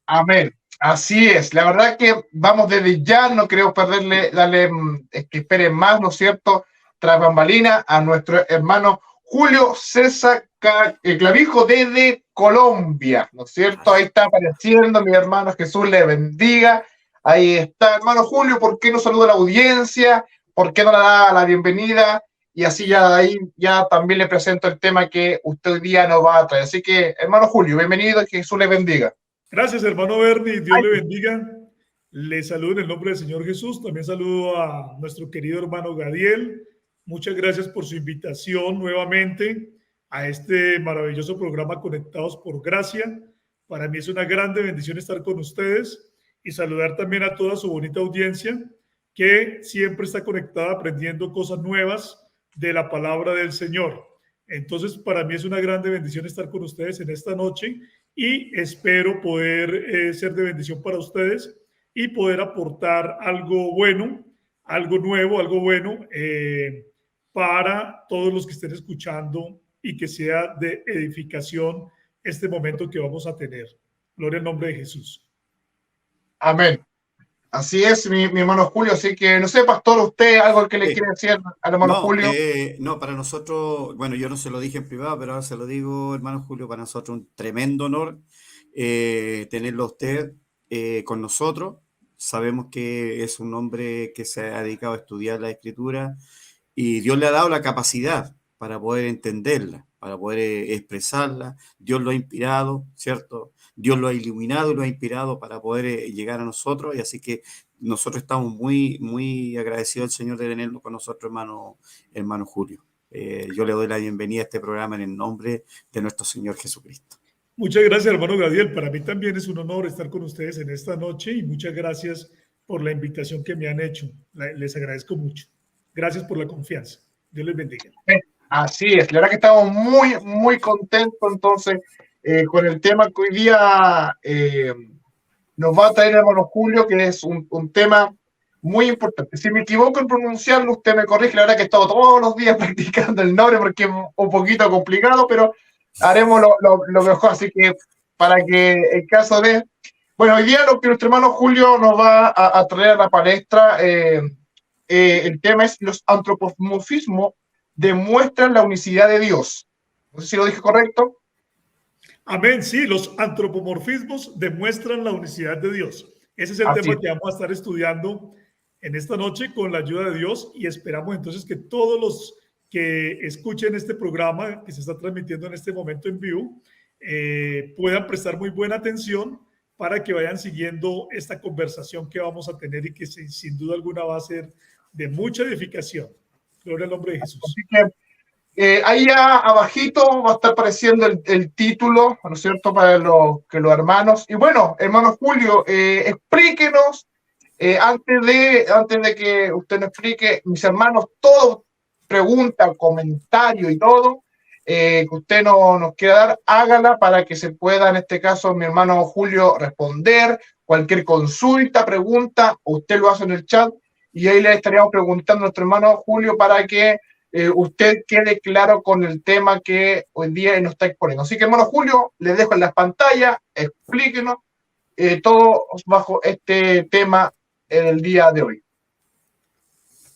Amén. Así es. La verdad que vamos desde ya, no queremos darle que esperen más, ¿no es cierto? Tras bambalina a nuestro hermano Julio César Clavijo desde Colombia, ¿no es cierto? Ahí está apareciendo, mi hermano, Jesús le bendiga. Ahí está, hermano Julio, ¿por qué no saluda a la audiencia? ¿Por qué no le da la bienvenida? Y así ya ahí ya también le presento el tema que usted hoy día nos va a traer. Así que, hermano Julio, bienvenido y que Jesús le bendiga. Gracias, hermano Bernie. Dios le bendiga. Le saludo en el nombre del Señor Jesús. También saludo a nuestro querido hermano Gadiel. Muchas gracias por su invitación nuevamente a este maravilloso programa Conectados por Gracia. Para mí es una grande bendición estar con ustedes y saludar también a toda su bonita audiencia que siempre está conectada aprendiendo cosas nuevas de la palabra del Señor. Entonces, para mí es una grande bendición estar con ustedes en esta noche y espero poder ser de bendición para ustedes y poder aportar algo bueno, algo nuevo, algo bueno para todos los que estén escuchando y que sea de edificación este momento que vamos a tener. Gloria al nombre de Jesús. Amén. Así es, mi hermano Julio. Así que, no sé, pastor, usted algo que le quiere decir al hermano Julio. No, para nosotros, bueno, yo no se lo dije en privado, pero ahora se lo digo, hermano Julio, para nosotros un tremendo honor tenerlo a usted con nosotros. Sabemos que es un hombre que se ha dedicado a estudiar la Escritura y Dios le ha dado la capacidad para poder entenderla, para poder expresarla. Dios lo ha inspirado, ¿cierto? Dios lo ha iluminado y lo ha inspirado para poder llegar a nosotros, y así que nosotros estamos muy, muy agradecidos al Señor de tenerlo con nosotros, hermano Julio. Yo le doy la bienvenida a este programa en el nombre de nuestro Señor Jesucristo. Muchas gracias, hermano Gadiel. Para mí también es un honor estar con ustedes en esta noche y muchas gracias por la invitación que me han hecho. Les agradezco mucho. Gracias por la confianza. Dios les bendiga. Así es, la verdad que estamos muy, muy contentos entonces con el tema que hoy día nos va a traer el hermano Julio, que es un tema muy importante. Si me equivoco en pronunciarlo, usted me corrige. La verdad que he estado todos los días practicando el nombre porque es un poquito complicado, pero haremos lo mejor. Así que para que en caso de... Bueno, hoy día lo que nuestro hermano Julio nos va a traer a la palestra, el tema es los antropomorfismos demuestran la unicidad de Dios. No sé si lo dije correcto. Amén, sí, los antropomorfismos demuestran la unicidad de Dios. Ese es el tema que vamos a estar estudiando en esta noche con la ayuda de Dios y esperamos entonces que todos los que escuchen este programa que se está transmitiendo en este momento en vivo puedan prestar muy buena atención para que vayan siguiendo esta conversación que vamos a tener y que sin duda alguna va a ser de mucha edificación. Gloria al nombre de Jesús. Así que ahí abajito va a estar apareciendo el título, ¿no es cierto?, para que los hermanos. Y bueno, hermano Julio, explíquenos, antes de que usted nos explique, mis hermanos, todo pregunta, comentario y todo, que usted nos quiera dar, hágala para que se pueda, en este caso, mi hermano Julio, responder cualquier consulta, pregunta, usted lo hace en el chat y ahí le estaríamos preguntando a nuestro hermano Julio para que usted quede claro con el tema que hoy día nos está exponiendo. Así que, hermano Julio, le dejo en las pantallas, explíquenos todo bajo este tema en el día de hoy.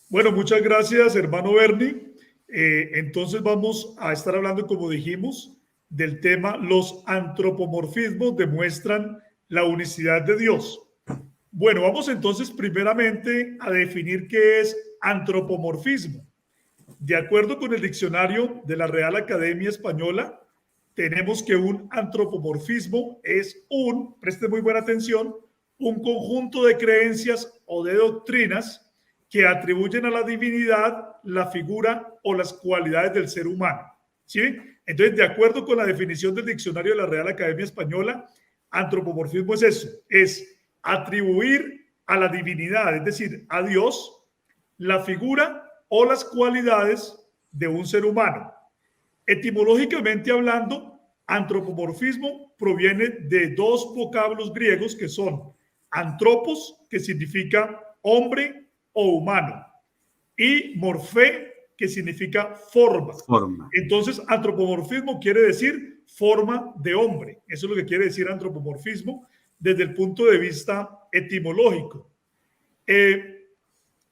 Bueno, muchas gracias, hermano Bernie. Entonces vamos a estar hablando, como dijimos, del tema los antropomorfismos demuestran la unicidad de Dios. Bueno, vamos entonces primeramente a definir qué es antropomorfismo. De acuerdo con el diccionario de la Real Academia Española, tenemos que un antropomorfismo es preste muy buena atención, un conjunto de creencias o de doctrinas que atribuyen a la divinidad la figura o las cualidades del ser humano. ¿Sí? Entonces, de acuerdo con la definición del diccionario de la Real Academia Española, antropomorfismo es eso, es atribuir a la divinidad, es decir, a Dios, la figura o las cualidades de un ser humano. Etimológicamente hablando, antropomorfismo proviene de dos vocablos griegos que son antropos, que significa hombre o humano, y morfé, que significa forma. Entonces, antropomorfismo quiere decir forma de hombre. Eso es lo que quiere decir antropomorfismo. desde el punto de vista etimológico.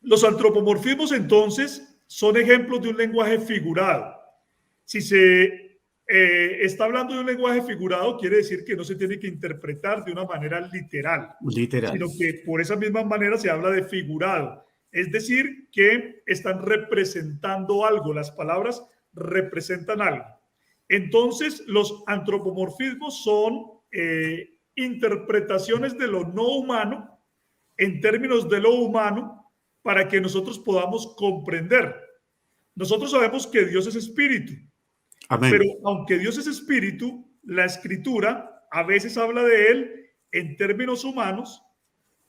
Los antropomorfismos, entonces, son ejemplos de un lenguaje figurado. Si se está hablando de un lenguaje figurado, quiere decir que no se tiene que interpretar de una manera literal, sino que por esa misma manera se habla de figurado. Es decir, que están representando algo, las palabras representan algo. Entonces, los antropomorfismos son interpretaciones de lo no humano en términos de lo humano para que nosotros podamos comprender. Nosotros sabemos que Dios es espíritu. Amén. Pero aunque Dios es espíritu, la escritura a veces habla de él en términos humanos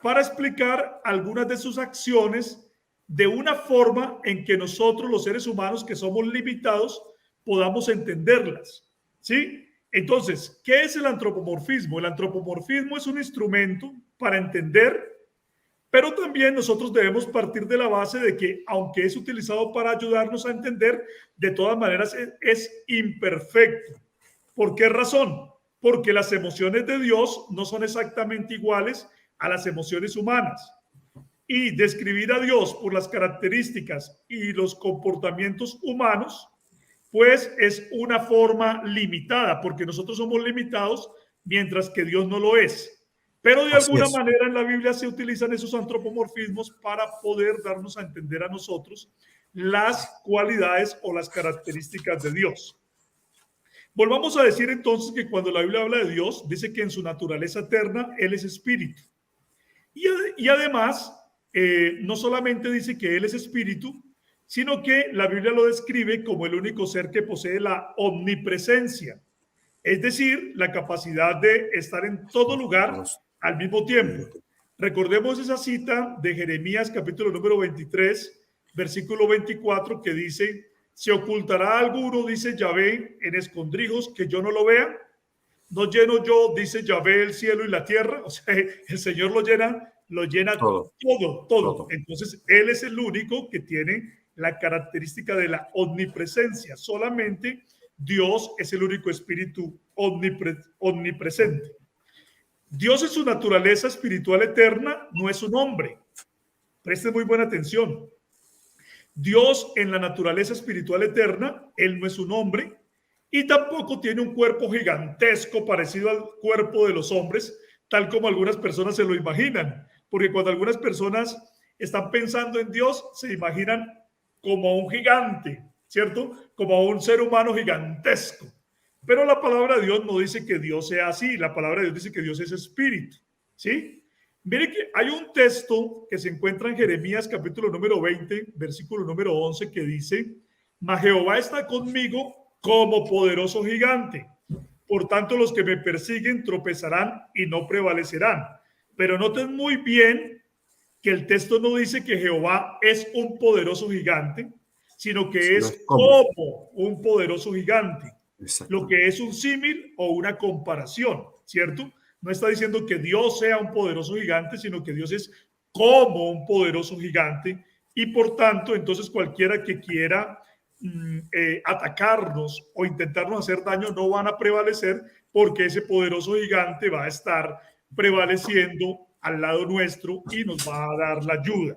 para explicar algunas de sus acciones de una forma en que nosotros, los seres humanos que somos limitados, podamos entenderlas. ¿Sí? Entonces, ¿qué es el antropomorfismo? El antropomorfismo es un instrumento para entender, pero también nosotros debemos partir de la base de que, aunque es utilizado para ayudarnos a entender, de todas maneras es imperfecto. ¿Por qué razón? Porque las emociones de Dios no son exactamente iguales a las emociones humanas. Y describir a Dios por las características y los comportamientos humanos, pues es una forma limitada, porque nosotros somos limitados mientras que Dios no lo es. Pero de alguna manera en la Biblia se utilizan esos antropomorfismos para poder darnos a entender a nosotros las cualidades o las características de Dios. Volvamos a decir entonces que cuando la Biblia habla de Dios, dice que en su naturaleza eterna Él es espíritu. Y además, no solamente dice que Él es espíritu, sino que la Biblia lo describe como el único ser que posee la omnipresencia, es decir, la capacidad de estar en todo lugar al mismo tiempo. Recordemos esa cita de Jeremías capítulo número 23, versículo 24, que dice: ¿se ocultará alguno, dice Yahvé, en escondrijos que yo no lo vea? ¿No lleno yo, dice Yahvé, el cielo y la tierra? O sea, el Señor lo llena todo. Entonces, Él es el único que tiene la característica de la omnipresencia. Solamente Dios es el único espíritu omnipresente. Dios en su naturaleza espiritual eterna no es un hombre. Presten muy buena atención. Dios en la naturaleza espiritual eterna, Él no es un hombre y tampoco tiene un cuerpo gigantesco parecido al cuerpo de los hombres, tal como algunas personas se lo imaginan. Porque cuando algunas personas están pensando en Dios, se imaginan como a un gigante, ¿cierto? Como a un ser humano gigantesco. Pero la palabra de Dios no dice que Dios sea así. La palabra de Dios dice que Dios es espíritu, ¿sí? Mire que hay un texto que se encuentra en Jeremías capítulo número 20, versículo número 11, que dice: mas Jehová está conmigo como poderoso gigante. Por tanto, los que me persiguen tropezarán y no prevalecerán. Pero noten muy bien que el texto no dice que Jehová es un poderoso gigante, sino que es como un poderoso gigante. Lo que es un símil o una comparación, ¿cierto? No está diciendo que Dios sea un poderoso gigante, sino que Dios es como un poderoso gigante y por tanto, entonces cualquiera que quiera atacarnos o intentarnos hacer daño no van a prevalecer, porque ese poderoso gigante va a estar prevaleciendo al lado nuestro y nos va a dar la ayuda.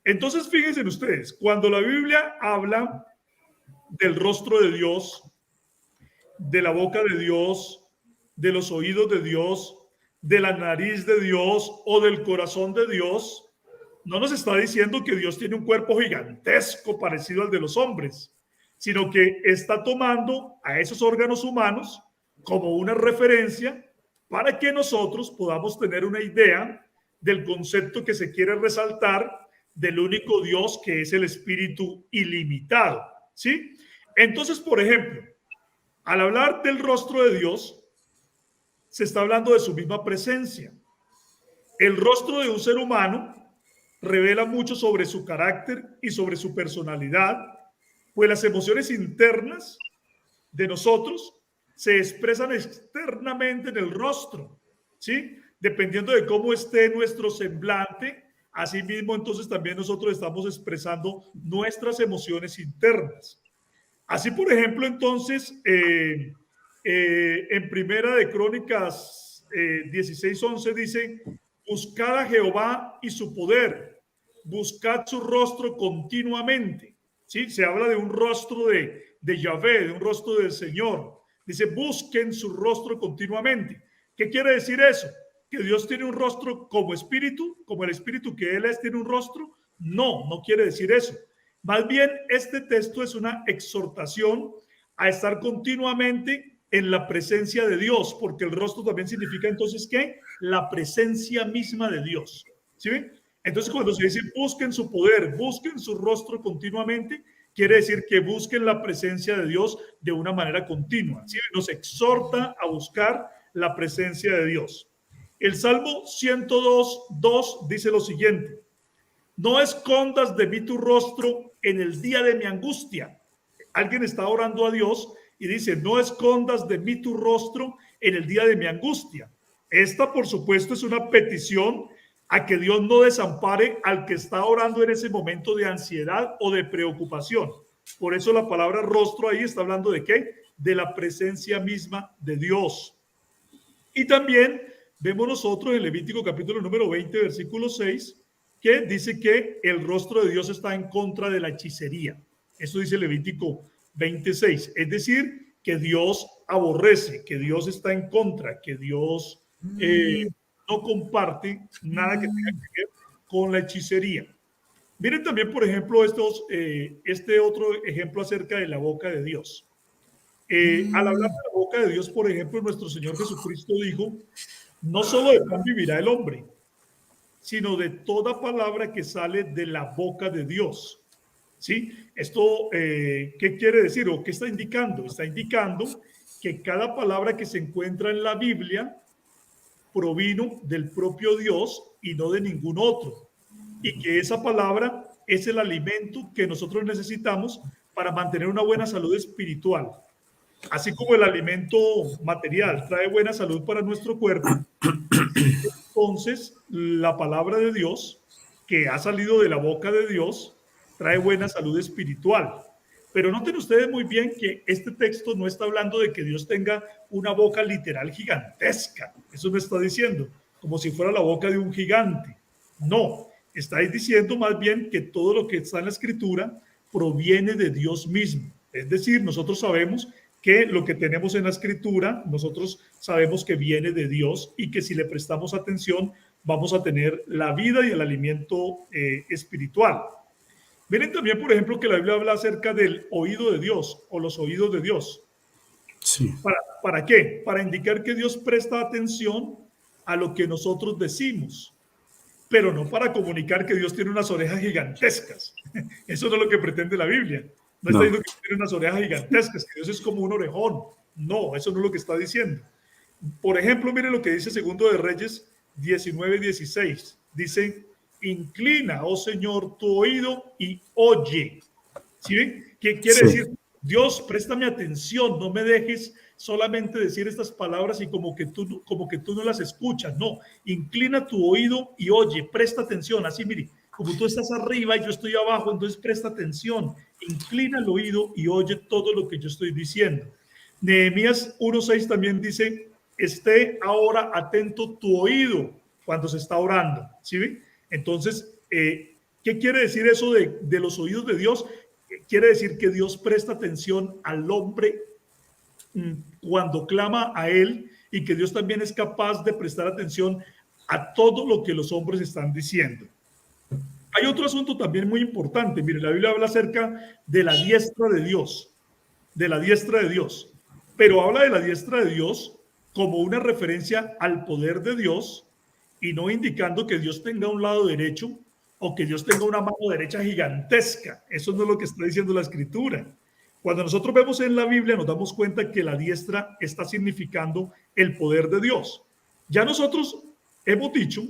Entonces, fíjense ustedes, cuando la Biblia habla del rostro de Dios, de la boca de Dios, de los oídos de Dios, de la nariz de Dios o del corazón de Dios, no nos está diciendo que Dios tiene un cuerpo gigantesco parecido al de los hombres, sino que está tomando a esos órganos humanos como una referencia para que nosotros podamos tener una idea del concepto que se quiere resaltar del único Dios que es el Espíritu ilimitado, ¿sí? Entonces, por ejemplo, al hablar del rostro de Dios, se está hablando de su misma presencia. El rostro de un ser humano revela mucho sobre su carácter y sobre su personalidad, pues las emociones internas de nosotros se expresan externamente en el rostro, ¿sí? Dependiendo de cómo esté nuestro semblante, asimismo entonces también nosotros estamos expresando nuestras emociones internas. Así, por ejemplo, entonces, en Primera de Crónicas 16:11 dice, buscad a Jehová y su poder, buscad su rostro continuamente. ¿Sí? Se habla de un rostro de Yahvé, de un rostro del Señor. Dice, busquen su rostro continuamente. ¿Qué quiere decir eso? ¿Que Dios tiene un rostro como espíritu, como el espíritu que Él es, tiene un rostro? No, no quiere decir eso. Más bien, este texto es una exhortación a estar continuamente en la presencia de Dios, porque el rostro también significa entonces ¿qué? La presencia misma de Dios. ¿Sí ven? Entonces cuando se dice busquen su poder, busquen su rostro continuamente, quiere decir que busquen la presencia de Dios de una manera continua. ¿Sí? Nos exhorta a buscar la presencia de Dios. El Salmo 102:2 dice lo siguiente: no escondas de mí tu rostro en el día de mi angustia. Alguien está orando a Dios y dice, no escondas de mí tu rostro en el día de mi angustia. Esta, por supuesto, es una petición a que Dios no desampare al que está orando en ese momento de ansiedad o de preocupación. Por eso la palabra rostro ahí está hablando de ¿qué? De la presencia misma de Dios. Y también vemos nosotros en Levítico capítulo número 20, versículo 6, que dice que el rostro de Dios está en contra de la hechicería. Eso dice Levítico 26. Es decir, que Dios aborrece, que Dios está en contra, que Dios no comparte nada que tenga que ver con la hechicería. Miren también, por ejemplo, este otro ejemplo acerca de la boca de Dios. Al hablar de la boca de Dios, por ejemplo, nuestro Señor Jesucristo dijo, no solo de pan vivirá el hombre, sino de toda palabra que sale de la boca de Dios. ¿Sí? Esto, ¿qué quiere decir o qué está indicando? Está indicando que cada palabra que se encuentra en la Biblia provino del propio Dios y no de ningún otro. Y que esa palabra es el alimento que nosotros necesitamos para mantener una buena salud espiritual. Así como el alimento material trae buena salud para nuestro cuerpo, entonces la palabra de Dios, que ha salido de la boca de Dios, trae buena salud espiritual. Pero noten ustedes muy bien que este texto no está hablando de que Dios tenga una boca literal gigantesca. Eso no está diciendo, como si fuera la boca de un gigante. No, está diciendo más bien que todo lo que está en la Escritura proviene de Dios mismo. Es decir, nosotros sabemos que lo que tenemos en la Escritura, nosotros sabemos que viene de Dios y que si le prestamos atención, vamos a tener la vida y el alimento espiritual. Miren también, por ejemplo, que la Biblia habla acerca del oído de Dios o los oídos de Dios. Sí. ¿Para qué? Para indicar que Dios presta atención a lo que nosotros decimos, pero no para comunicar que Dios tiene unas orejas gigantescas. Eso no es lo que pretende la Biblia. No está diciendo que tiene unas orejas gigantescas, que Dios es como un orejón. No, eso no es lo que está diciendo. Por ejemplo, miren lo que dice Segundo de Reyes 19:16. Dice, inclina, oh Señor, tu oído y oye. ¿Sí ven? ¿Qué quiere decir? Dios, préstame atención, no me dejes solamente decir estas palabras y como que tú no las escuchas. No, inclina tu oído y oye, presta atención. Así, mire, como tú estás arriba y yo estoy abajo, entonces presta atención, inclina el oído y oye todo lo que yo estoy diciendo. Nehemías 1:6 también dice, esté ahora atento tu oído cuando se está orando. ¿Sí ven? Entonces, ¿qué quiere decir eso de los oídos de Dios? Quiere decir que Dios presta atención al hombre cuando clama a él y que Dios también es capaz de prestar atención a todo lo que los hombres están diciendo. Hay otro asunto también muy importante. Mire, la Biblia habla acerca de la diestra de Dios, pero habla de la diestra de Dios como una referencia al poder de Dios y no indicando que Dios tenga un lado derecho o que Dios tenga una mano derecha gigantesca. Eso no es lo que está diciendo la Escritura. Cuando nosotros vemos en la Biblia nos damos cuenta que la diestra está significando el poder de Dios. Ya nosotros hemos dicho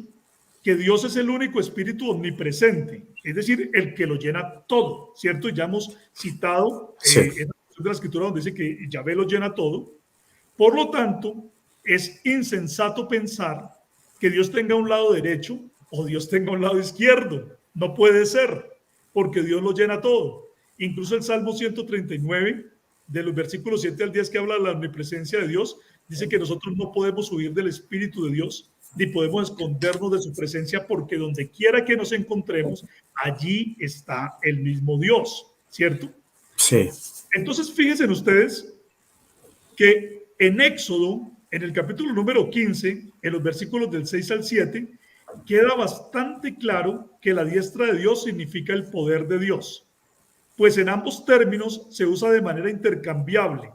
que Dios es el único espíritu omnipresente, es decir, el que lo llena todo, ¿cierto? Ya hemos citado en la Escritura donde dice que Yahvé lo llena todo. Por lo tanto, es insensato pensar que Dios tenga un lado derecho o Dios tenga un lado izquierdo. No puede ser, porque Dios lo llena todo. Incluso el Salmo 139, de los versículos 7 al 10, que habla de la omnipresencia de Dios, Dice que nosotros no podemos huir del Espíritu de Dios, ni podemos escondernos de su presencia, porque donde quiera que nos encontremos, allí está el mismo Dios, ¿cierto? Sí. Entonces, fíjense ustedes que en Éxodo, en el capítulo número 15, en los versículos del 6 al 7, queda bastante claro que la diestra de Dios significa el poder de Dios, pues en ambos términos se usa de manera intercambiable,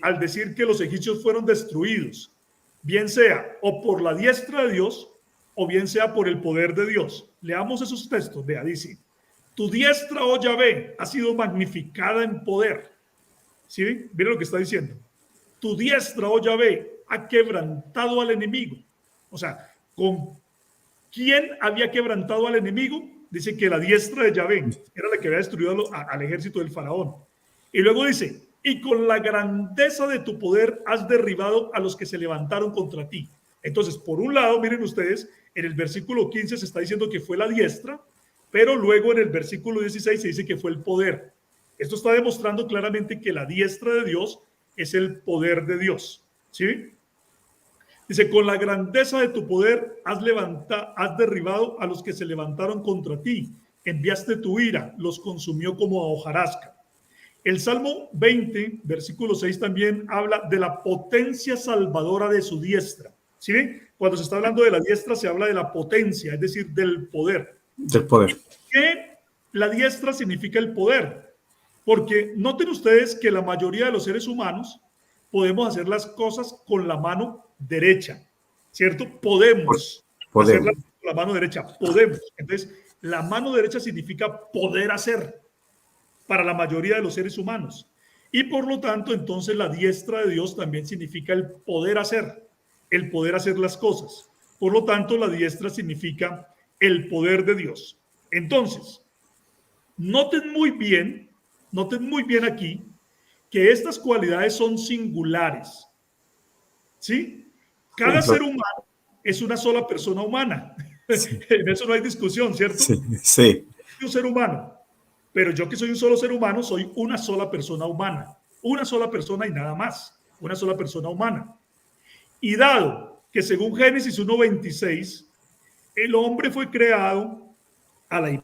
al decir que los egipcios fueron destruidos, bien sea o por la diestra de Dios o bien sea por el poder de Dios. Leamos esos textos. Vea, dice: tu diestra, oh Yahvé, ha sido magnificada en poder. ¿Sí? Miren lo que está diciendo. Tu diestra, oh Yahvé, ha quebrantado al enemigo. O sea, ¿con quién había quebrantado al enemigo? Dice que la diestra de Yahvé era la que había destruido al ejército del faraón. Y luego dice: y con la grandeza de tu poder has derribado a los que se levantaron contra ti. Entonces, por un lado, miren ustedes, en el versículo 15 se está diciendo que fue la diestra, pero luego en el versículo 16 se dice que fue el poder. Esto está demostrando claramente que la diestra de Dios es el poder de Dios. ¿Sí? Dice: con la grandeza de tu poder has derribado a los que se levantaron contra ti. Enviaste tu ira, los consumió como a hojarasca. El Salmo 20, versículo 6 también habla de la potencia salvadora de su diestra. ¿Sí ven? Cuando se está hablando de la diestra se habla de la potencia, es decir, del poder. Del poder. ¿Qué? La diestra significa el poder. Porque noten ustedes que la mayoría de los seres humanos podemos hacer las cosas con la mano derecha, ¿cierto? Podemos hacerlas con la mano derecha, podemos. Entonces, la mano derecha significa poder hacer para la mayoría de los seres humanos. Y por lo tanto, entonces la diestra de Dios también significa el poder hacer las cosas. Por lo tanto, la diestra significa el poder de Dios. Entonces, noten muy bien aquí que estas cualidades son singulares. ¿Sí? Cada ser humano es una sola persona humana. Sí. En eso no hay discusión, ¿cierto? Sí, sí. Un ser humano. Pero yo que soy un solo ser humano, soy una sola persona humana. Una sola persona y nada más. Una sola persona humana. Y dado que según Génesis 1:26, el hombre fue creado a la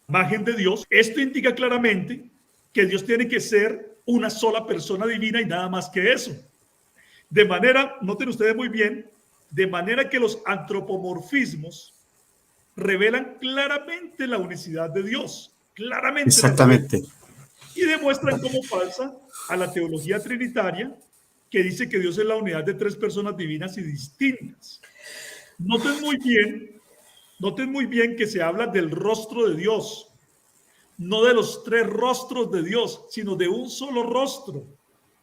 imagen de Dios, esto indica claramente que Dios tiene que ser una sola persona divina y nada más que eso. De manera, noten ustedes muy bien, de manera que los antropomorfismos revelan claramente la unicidad de Dios. Claramente. Exactamente. Y demuestran como falsa a la teología trinitaria, que dice que Dios es la unidad de tres personas divinas y distintas. Noten muy bien que se habla del rostro de Dios, no de los tres rostros de Dios, sino de un solo rostro.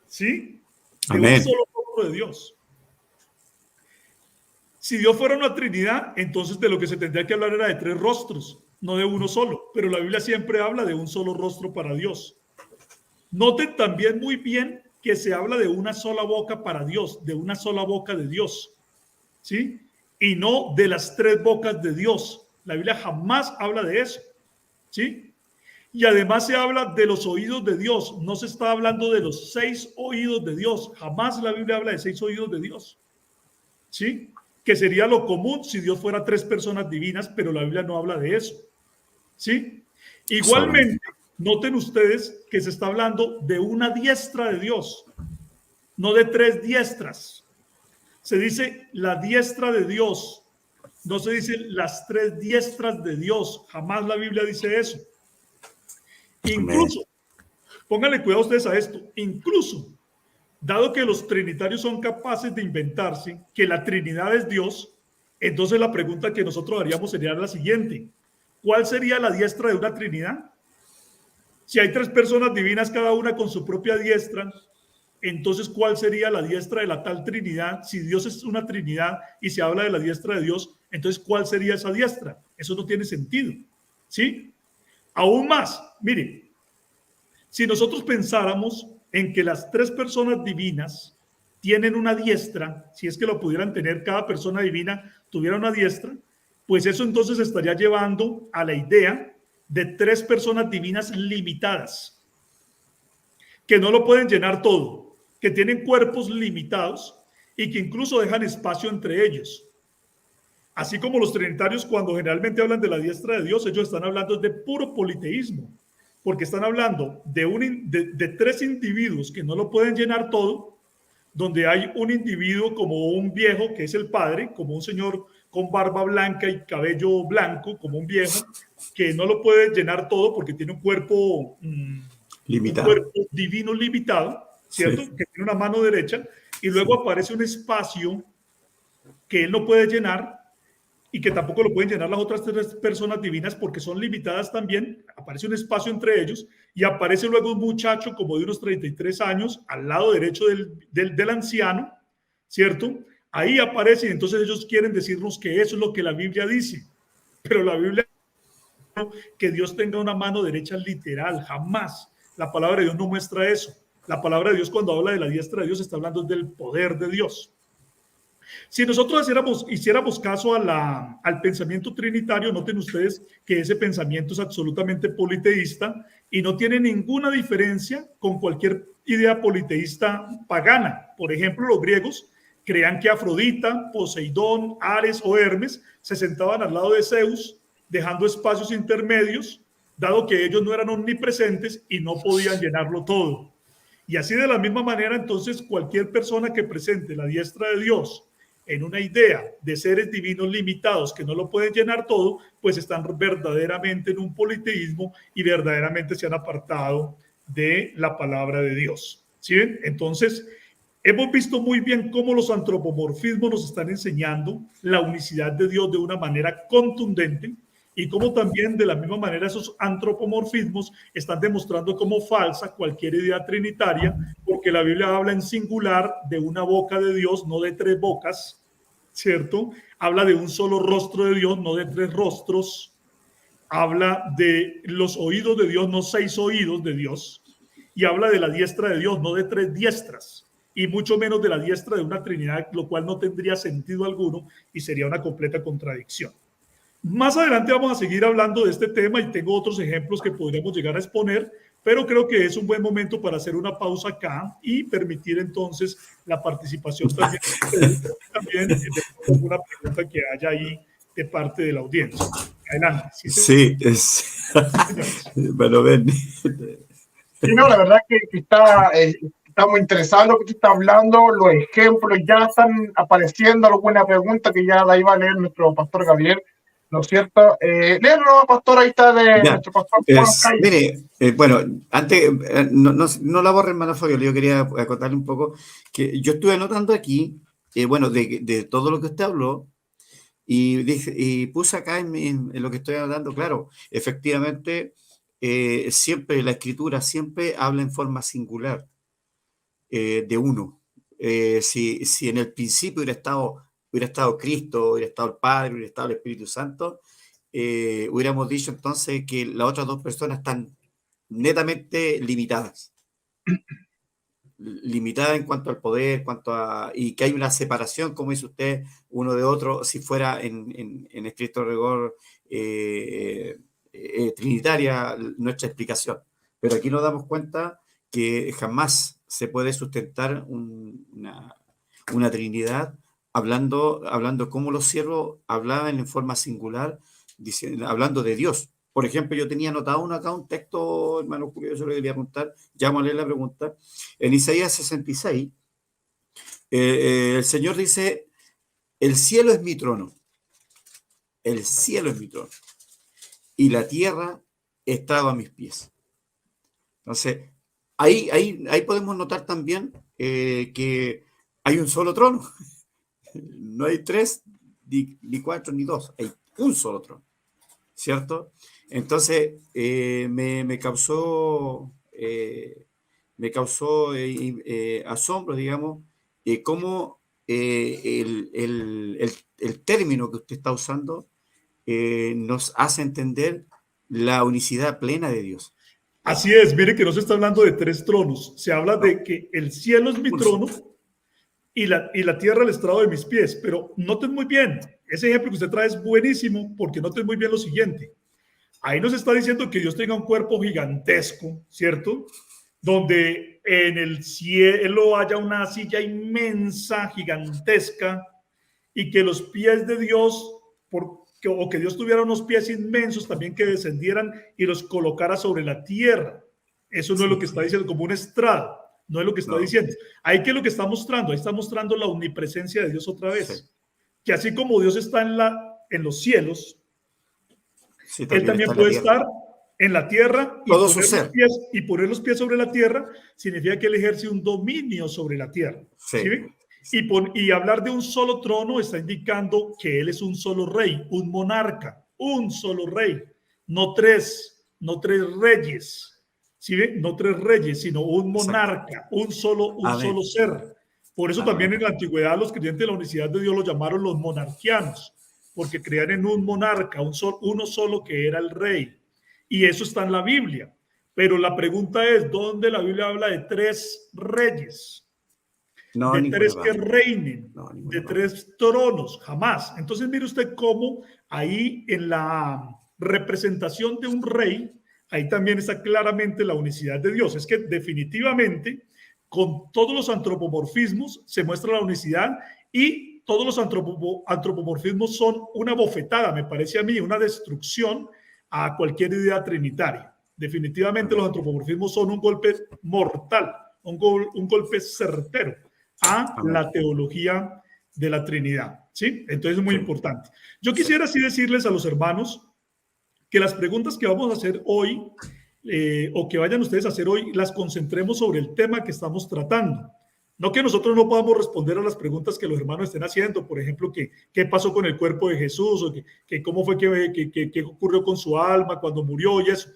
¿Sí? De Amén. Un solo rostro de Dios. Si Dios fuera una Trinidad, entonces de lo que se tendría que hablar era de tres rostros, no de uno solo. Pero la Biblia siempre habla de un solo rostro para Dios. Noten también muy bien que se habla de una sola boca para Dios, de una sola boca de Dios, ¿sí? Y no de las tres bocas de Dios. La Biblia jamás habla de eso, ¿sí? Y además se habla de los oídos de Dios. No se está hablando de los 6 oídos de Dios. Jamás la Biblia habla de 6 oídos de Dios, ¿sí? Que sería lo común si Dios fuera tres personas divinas, pero la Biblia no habla de eso, ¿sí? Igualmente, noten ustedes que se está hablando de una diestra de Dios, no de tres diestras. Se dice la diestra de Dios, no se dice las tres diestras de Dios. Jamás la Biblia dice eso. Incluso, pónganle cuidado ustedes a esto, incluso, dado que los trinitarios son capaces de inventarse que la Trinidad es Dios, entonces la pregunta que nosotros haríamos sería la siguiente: ¿cuál sería la diestra de una Trinidad? Si hay tres personas divinas, cada una con su propia diestra, entonces ¿cuál sería la diestra de la tal Trinidad? Si Dios es una Trinidad y se habla de la diestra de Dios, entonces ¿cuál sería esa diestra? Eso no tiene sentido, ¿sí? Aún más, mire, si nosotros pensáramos en que las tres personas divinas tienen una diestra, si es que lo pudieran tener, cada persona divina tuviera una diestra, pues eso entonces estaría llevando a la idea de tres personas divinas limitadas, que no lo pueden llenar todo. que tienen cuerpos limitados y que incluso dejan espacio entre ellos. Así como los trinitarios, cuando generalmente hablan de la diestra de Dios, ellos están hablando de puro politeísmo, porque están hablando de tres individuos que no lo pueden llenar todo, donde hay un individuo como un viejo, que es el padre, como un señor con barba blanca y cabello blanco, como un viejo, que no lo puede llenar todo porque tiene un cuerpo limitado, un cuerpo divino limitado, ¿cierto? Sí. Que tiene una mano derecha, y luego aparece un espacio que él no puede llenar y que tampoco lo pueden llenar las otras tres personas divinas porque son limitadas también. Aparece un espacio entre ellos y aparece luego un muchacho como de unos 33 años al lado derecho del anciano, ¿cierto? Ahí aparece y entonces ellos quieren decirnos que eso es lo que la Biblia dice, pero la Biblia dice que Dios tenga una mano derecha literal, jamás. La palabra de Dios no muestra eso. La palabra de Dios, cuando habla de la diestra de Dios, está hablando del poder de Dios. Si nosotros hiciéramos caso al pensamiento trinitario, noten ustedes que ese pensamiento es absolutamente politeísta y no tiene ninguna diferencia con cualquier idea politeísta pagana. Por ejemplo, los griegos creían que Afrodita, Poseidón, Ares o Hermes se sentaban al lado de Zeus, dejando espacios intermedios, dado que ellos no eran omnipresentes y no podían llenarlo todo. Y así de la misma manera, entonces, cualquier persona que presente la diestra de Dios en una idea de seres divinos limitados que no lo pueden llenar todo, pues están verdaderamente en un politeísmo y verdaderamente se han apartado de la palabra de Dios. ¿Sí ven? Entonces, hemos visto muy bien cómo los antropomorfismos nos están enseñando la unicidad de Dios de una manera contundente y cómo también de la misma manera esos antropomorfismos están demostrando como falsa cualquier idea trinitaria, porque la Biblia habla en singular de una boca de Dios, no de tres bocas, ¿cierto? Habla de un solo rostro de Dios, no de tres rostros. Habla de los oídos de Dios, no 6 oídos de Dios. Y habla de la diestra de Dios, no de 3 diestras. Y mucho menos de la diestra de una Trinidad, lo cual no tendría sentido alguno y sería una completa contradicción. Más adelante vamos a seguir hablando de este tema y tengo otros ejemplos que podríamos llegar a exponer, pero creo que es un buen momento para hacer una pausa acá y permitir entonces la participación también de alguna pregunta que haya ahí de parte de la audiencia. Adelante. Sí, bueno, ven. Sí, no, la verdad que está muy interesado en lo que tú estás hablando, los ejemplos ya están apareciendo, alguna pregunta que ya la iba a leer nuestro pastor Gabriel, ¿no es cierto? Léelo, pastor, ahí está de ya, nuestro pastor Juan Calle. Mire, bueno, antes, no la borren, hermano Fabio, yo quería acotarle un poco, que yo estuve anotando aquí, bueno, de todo lo que usted habló, y puse acá en lo que estoy hablando, claro, efectivamente, siempre la escritura siempre habla en forma singular de uno. Si en el principio hubiera estado Cristo, hubiera estado el Padre, hubiera estado el Espíritu Santo, hubiéramos dicho entonces que las otras dos personas están netamente limitadas. Limitada en cuanto al poder, y que hay una separación, como dice usted, uno de otro, si fuera en estricto rigor trinitaria nuestra explicación. Pero aquí nos damos cuenta que jamás se puede sustentar una Trinidad hablando como los siervos hablaban en forma singular, hablando de Dios. Por ejemplo, yo tenía anotado acá un texto, hermano Julio, yo se lo quería preguntar, ya vamos a leer la pregunta. En Isaías 66, el Señor dice, el cielo es mi trono, el cielo es mi trono, y la tierra estaba a mis pies. Entonces, ahí podemos notar también que hay un solo trono. No hay 3, ni 4, ni 2, hay un solo trono, ¿cierto? Entonces, me causó asombro, digamos, cómo el término que usted está usando nos hace entender la unicidad plena de Dios. Así es, mire que no se está hablando de 3 tronos, se habla de que el cielo es mi trono y la tierra el estrado de mis pies, pero noten muy bien, ese ejemplo que usted trae es buenísimo porque noten muy bien lo siguiente. Ahí nos está diciendo que Dios tenga un cuerpo gigantesco, ¿cierto? Donde en el cielo haya una silla inmensa, gigantesca, y que los pies de Dios, o que Dios tuviera unos pies inmensos también que descendieran y los colocara sobre la tierra. Eso no es lo que está diciendo, como un estrado, no es lo que está diciendo. Ahí, ¿qué es lo que está mostrando? Ahí está mostrando la omnipresencia de Dios otra vez. Sí. Que así como Dios está en los cielos, sí, Él también puede estar en la tierra y poner los pies sobre la tierra significa que Él ejerce un dominio sobre la tierra. Sí. ¿Sí? Y hablar de un solo trono está indicando que Él es un solo rey, un monarca, un solo rey, no tres reyes, ¿sí ven? No tres reyes, sino un monarca, un solo ser. Por eso también en la antigüedad los creyentes de la unicidad de Dios lo llamaron los monarquianos, porque creían en un monarca, uno solo que era el rey. Y eso está en la Biblia. Pero la pregunta es, ¿dónde la Biblia habla de tres reyes? De tres que reinen, de tres tronos, jamás. Entonces mire usted cómo ahí en la representación de un rey, ahí también está claramente la unicidad de Dios. Es que definitivamente con todos los antropomorfismos se muestra la unicidad, y todos los antropomorfismos son una bofetada, me parece a mí, una destrucción a cualquier idea trinitaria. Definitivamente los antropomorfismos son un golpe mortal, un golpe certero a la teología de la Trinidad, ¿sí? Entonces es muy importante. Yo quisiera así decirles a los hermanos que las preguntas que vamos a hacer hoy, o que vayan ustedes a hacer hoy, las concentremos sobre el tema que estamos tratando. No que nosotros no podamos responder a las preguntas que los hermanos estén haciendo, por ejemplo, qué pasó con el cuerpo de Jesús, o cómo fue qué ocurrió con su alma cuando murió y eso.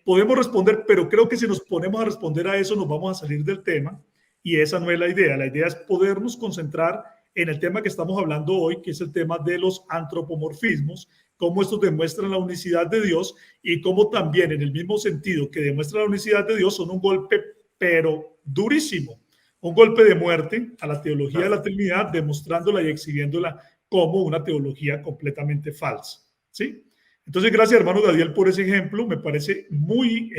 Podemos responder, pero creo que si nos ponemos a responder a eso nos vamos a salir del tema, y esa no es la idea. La idea es podernos concentrar en el tema que estamos hablando hoy, que es el tema de los antropomorfismos, cómo estos demuestran la unicidad de Dios, y cómo también en el mismo sentido que demuestran la unicidad de Dios son un golpe, pero durísimo, un golpe de muerte a la teología de la Trinidad, demostrándola y exhibiéndola como una teología completamente falsa, ¿sí? Entonces, gracias, hermano Gadiel, por ese ejemplo. Me parece muy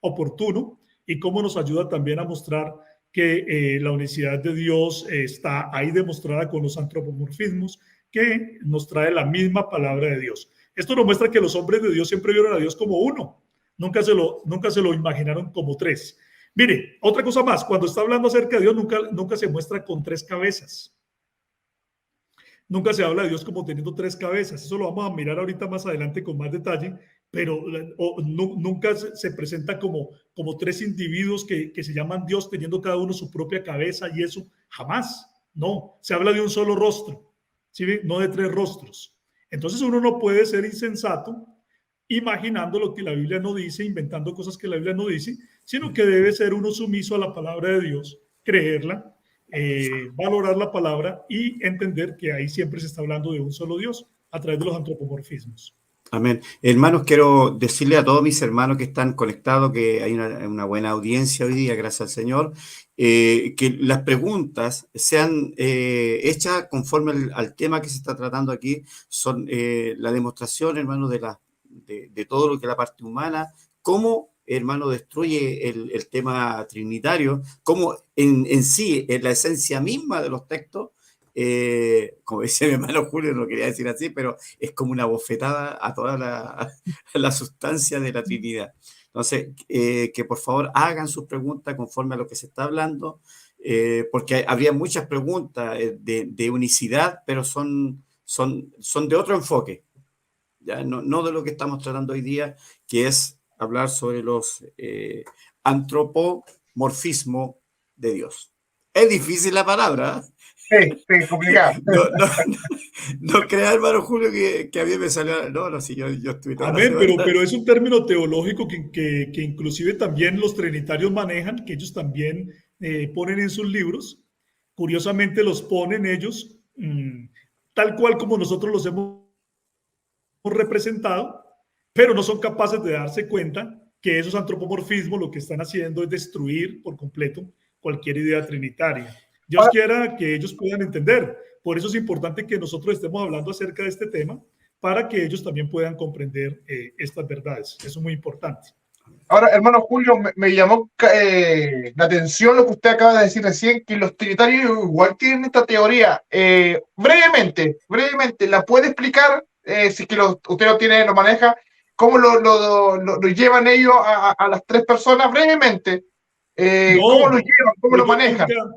oportuno, y cómo nos ayuda también a mostrar que la unicidad de Dios está ahí demostrada con los antropomorfismos, que nos trae la misma palabra de Dios. Esto nos muestra que los hombres de Dios siempre vieron a Dios como uno, nunca se lo imaginaron como tres. Mire, otra cosa más, cuando está hablando acerca de Dios, nunca se muestra con tres cabezas. Nunca se habla de Dios como teniendo tres cabezas. Eso lo vamos a mirar ahorita más adelante con más detalle, pero nunca se presenta como tres individuos que se llaman Dios, teniendo cada uno su propia cabeza, y eso jamás. No, se habla de un solo rostro, ¿sí? No de tres rostros. Entonces uno no puede ser insensato imaginando lo que la Biblia no dice, inventando cosas que la Biblia no dice, sino que debe ser uno sumiso a la palabra de Dios, creerla, valorar la palabra y entender que ahí siempre se está hablando de un solo Dios a través de los antropomorfismos. Amén. Hermanos, quiero decirle a todos mis hermanos que están conectados que hay una buena audiencia hoy día, gracias al Señor, que las preguntas sean hechas conforme al tema que se está tratando aquí. Son la demostración, hermanos, de todo lo que es la parte humana, cómo, hermano, destruye el tema trinitario, cómo en sí, en la esencia misma de los textos, como decía mi hermano Julio, no quería decir así, pero es como una bofetada a toda la sustancia de la Trinidad. Entonces, que por favor hagan sus preguntas conforme a lo que se está hablando, porque habría muchas preguntas de unicidad, pero son de otro enfoque, ¿ya? No de lo que estamos tratando hoy día, que es hablar sobre los antropomorfismos de Dios. Es difícil la palabra, ¿eh? Sí, complicado. No crea, hermano Julio, que a mí me salió. No, sí, yo estoy toda Amén, pero es un término teológico que inclusive también los trinitarios manejan, que ellos también ponen en sus libros. Curiosamente los ponen ellos tal cual como nosotros los hemos representado, pero no son capaces de darse cuenta que esos antropomorfismos lo que están haciendo es destruir por completo cualquier idea trinitaria. Dios quiera que ellos puedan entender. Por eso es importante que nosotros estemos hablando acerca de este tema, para que ellos también puedan comprender estas verdades. Eso es muy importante. Ahora, hermano Julio, me llamó la atención lo que usted acaba de decir recién, que los trinitarios igual tienen esta teoría. Brevemente, ¿la puede explicar? Si es que usted lo tiene, lo maneja, ¿cómo lo llevan ellos a las tres personas? Brevemente, ¿cómo lo No, llevan? ¿Cómo lo ellos manejan? nunca,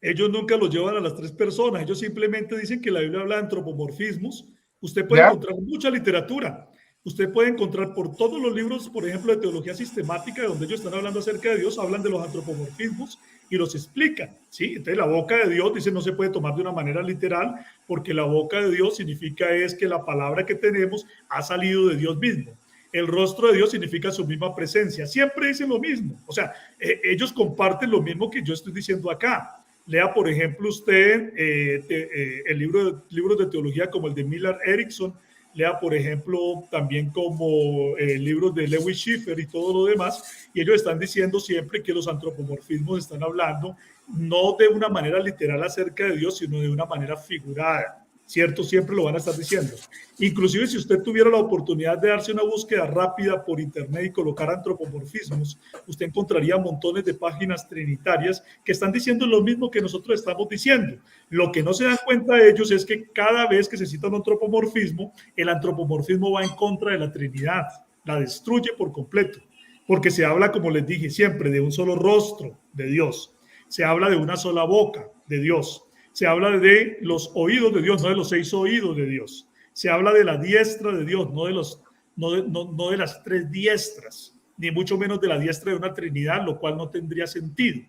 ellos nunca los llevan a las tres personas. Ellos simplemente dicen que la Biblia habla de antropomorfismos. Usted puede ¿Ya? encontrar mucha literatura. Usted puede encontrar por todos los libros, por ejemplo, de teología sistemática, donde ellos están hablando acerca de Dios, hablan de los antropomorfismos y los explican. ¿Sí? Entonces, la boca de Dios, dice, no se puede tomar de una manera literal, porque la boca de Dios significa es que la palabra que tenemos ha salido de Dios mismo. El rostro de Dios significa su misma presencia. Siempre dicen lo mismo. O sea, ellos comparten lo mismo que yo estoy diciendo acá. Lea, por ejemplo, usted el libros de teología como el de Millard Erickson. Lea, por ejemplo, también como libros de Lewis Schiffer y todo lo demás. Y ellos están diciendo siempre que los antropomorfismos están hablando no de una manera literal acerca de Dios, sino de una manera figurada. ¿Cierto? Siempre lo van a estar diciendo. Inclusive si usted tuviera la oportunidad de darse una búsqueda rápida por internet y colocar antropomorfismos, usted encontraría montones de páginas trinitarias que están diciendo lo mismo que nosotros estamos diciendo. Lo que no se dan cuenta de ellos es que cada vez que se cita un antropomorfismo, el antropomorfismo va en contra de la Trinidad, la destruye por completo, porque se habla, como les dije siempre, de un solo rostro de Dios, se habla de una sola boca de Dios, se habla de los oídos de Dios, no de los 6 oídos de Dios. Se habla de la diestra de Dios, no de las 3 diestras, ni mucho menos de la diestra de una Trinidad, lo cual no tendría sentido.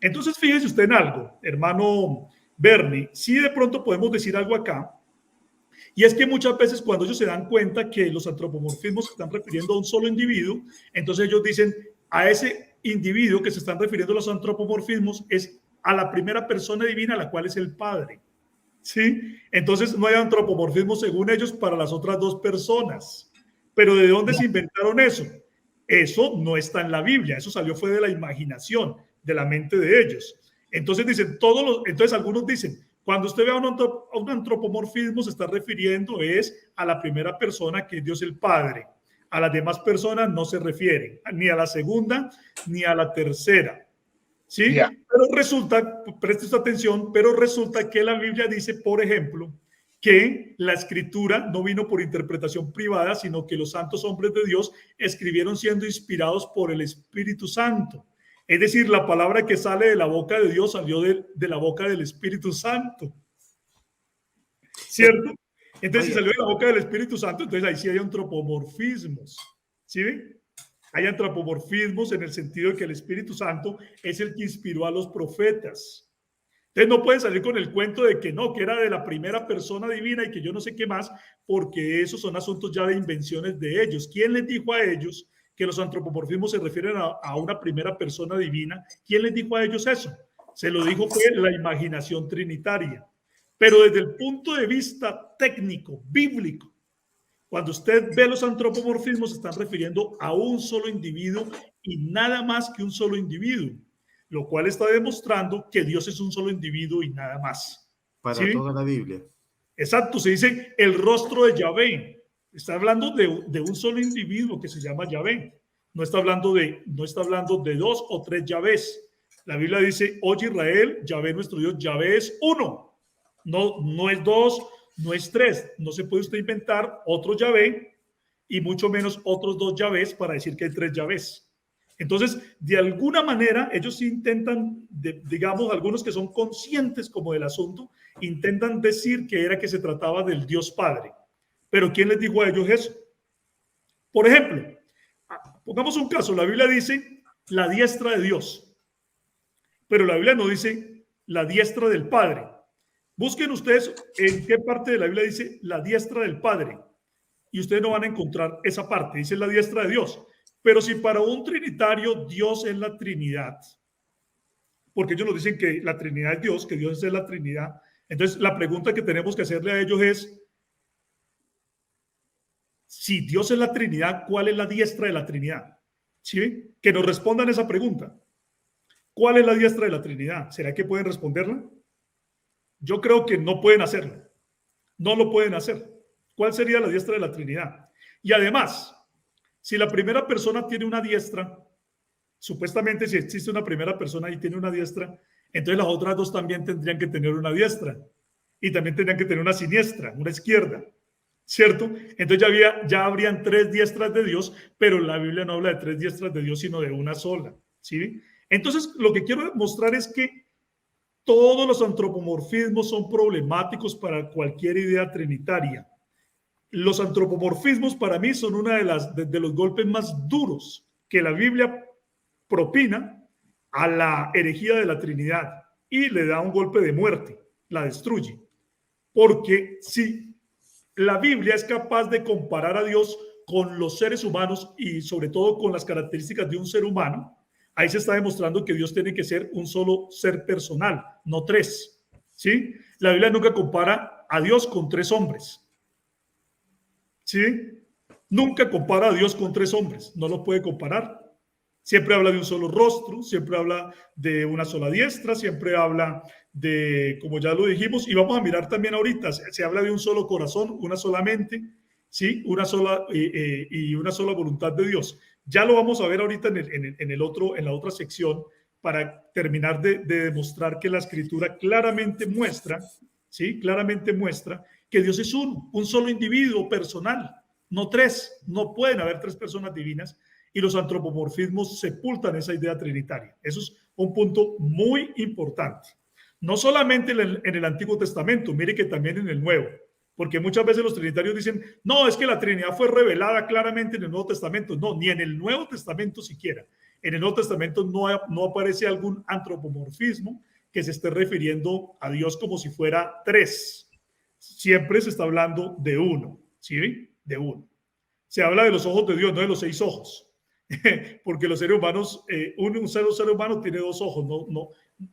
Entonces, fíjese usted en algo, hermano Bernie, sí de pronto podemos decir algo acá, y es que muchas veces cuando ellos se dan cuenta que los antropomorfismos se están refiriendo a un solo individuo, entonces ellos dicen a ese individuo que se están refiriendo a los antropomorfismos es a la primera persona divina, la cual es el Padre. ¿Sí? Entonces no hay antropomorfismo según ellos para las otras 2 personas. Pero ¿de dónde se inventaron eso? Eso no está en la Biblia, eso salió fue de la imaginación, de la mente de ellos. Entonces dicen, entonces algunos dicen, cuando usted vea un antropomorfismo se está refiriendo es a la primera persona que es Dios el Padre. A las demás personas no se refiere, ni a la segunda ni a la tercera. ¿Sí? Yeah. Pero resulta, preste atención, pero resulta que la Biblia dice, por ejemplo, que la escritura no vino por interpretación privada, sino que los santos hombres de Dios escribieron siendo inspirados por el Espíritu Santo. Es decir, la palabra que sale de la boca de Dios salió de la boca del Espíritu Santo. ¿Cierto? Entonces, si salió de la boca del Espíritu Santo, entonces ahí sí hay antropomorfismos. ¿Sí ven? Hay antropomorfismos en el sentido de que el Espíritu Santo es el que inspiró a los profetas. Entonces no pueden salir con el cuento de que no, que era de la primera persona divina y que yo no sé qué más, porque esos son asuntos ya de invenciones de ellos. ¿Quién les dijo a ellos que los antropomorfismos se refieren a una primera persona divina? ¿Quién les dijo a ellos eso? Se lo dijo fue la imaginación trinitaria. Pero desde el punto de vista técnico, bíblico, cuando usted ve los antropomorfismos, se están refiriendo a un solo individuo y nada más que un solo individuo, lo cual está demostrando que Dios es un solo individuo y nada más. Para ¿Sí? toda la Biblia. Exacto, se dice el rostro de Yahvé. Está hablando de un solo individuo que se llama Yahvé. No está hablando de 2 o 3 Yahvés. La Biblia dice, oye Israel, Yahvé nuestro Dios, Yahvé es uno. No es 2, no es 3, no se puede usted inventar otro Yahvé y mucho menos otros 2 Yahvés para decir que hay 3 Yahvés. Entonces, de alguna manera, ellos intentan, digamos, algunos que son conscientes como del asunto, intentan decir que era que se trataba del Dios Padre. Pero ¿quién les dijo a ellos eso? Por ejemplo, pongamos un caso, la Biblia dice la diestra de Dios, pero la Biblia no dice la diestra del Padre. Busquen ustedes en qué parte de la Biblia dice la diestra del Padre y ustedes no van a encontrar esa parte, dice la diestra de Dios. Pero si para un trinitario Dios es la Trinidad, porque ellos nos dicen que la Trinidad es Dios, que Dios es la Trinidad, entonces la pregunta que tenemos que hacerle a ellos es, si Dios es la Trinidad, ¿cuál es la diestra de la Trinidad? ¿Sí? Que nos respondan esa pregunta. ¿Cuál es la diestra de la Trinidad? ¿Será que pueden responderla? Yo creo que no pueden hacerlo. No lo pueden hacer. ¿Cuál sería la diestra de la Trinidad? Y además, Si la primera persona tiene una diestra, supuestamente si existe una primera persona y tiene una diestra, entonces las otras dos también tendrían que tener una diestra y también tendrían que tener una siniestra, una izquierda, ¿cierto? Entonces ya habrían tres diestras de Dios, pero la Biblia no habla de tres diestras de Dios, sino de una sola, ¿sí? Entonces, lo que quiero mostrar es que todos los antropomorfismos son problemáticos para cualquier idea trinitaria. Los antropomorfismos para mí son uno de los golpes más duros que la Biblia propina a la herejía de la Trinidad y le da un golpe de muerte, la destruye. Porque si la Biblia es capaz de comparar a Dios con los seres humanos y sobre todo con las características de un ser humano, ahí se está demostrando que Dios tiene que ser un solo ser personal, no tres, ¿sí? La Biblia nunca compara a Dios con tres hombres, ¿sí? Nunca compara a Dios con tres hombres, no lo puede comparar. Siempre habla de un solo rostro, siempre habla de una sola diestra, siempre habla de, como ya lo dijimos, y vamos a mirar también ahorita, se habla de un solo corazón, una sola mente, ¿sí? Una sola voluntad de Dios. Ya lo vamos a ver ahorita en la otra sección para terminar de demostrar que la Escritura claramente muestra, ¿sí? Claramente muestra que Dios es un solo individuo personal, no tres, no pueden haber tres personas divinas. Y los antropomorfismos sepultan esa idea trinitaria. Eso es un punto muy importante. No solamente en el Antiguo Testamento, mire que también en el Nuevo. Porque muchas veces los trinitarios dicen, no, es que la Trinidad fue revelada claramente en el Nuevo Testamento. No, ni en el Nuevo Testamento siquiera. En el Nuevo Testamento no aparece algún antropomorfismo que se esté refiriendo a Dios como si fuera tres. Siempre se está hablando de uno, ¿sí? De uno. Se habla de los ojos de Dios, no de los 6 ojos. Porque los seres humanos, un ser humano tiene 2 ojos. No,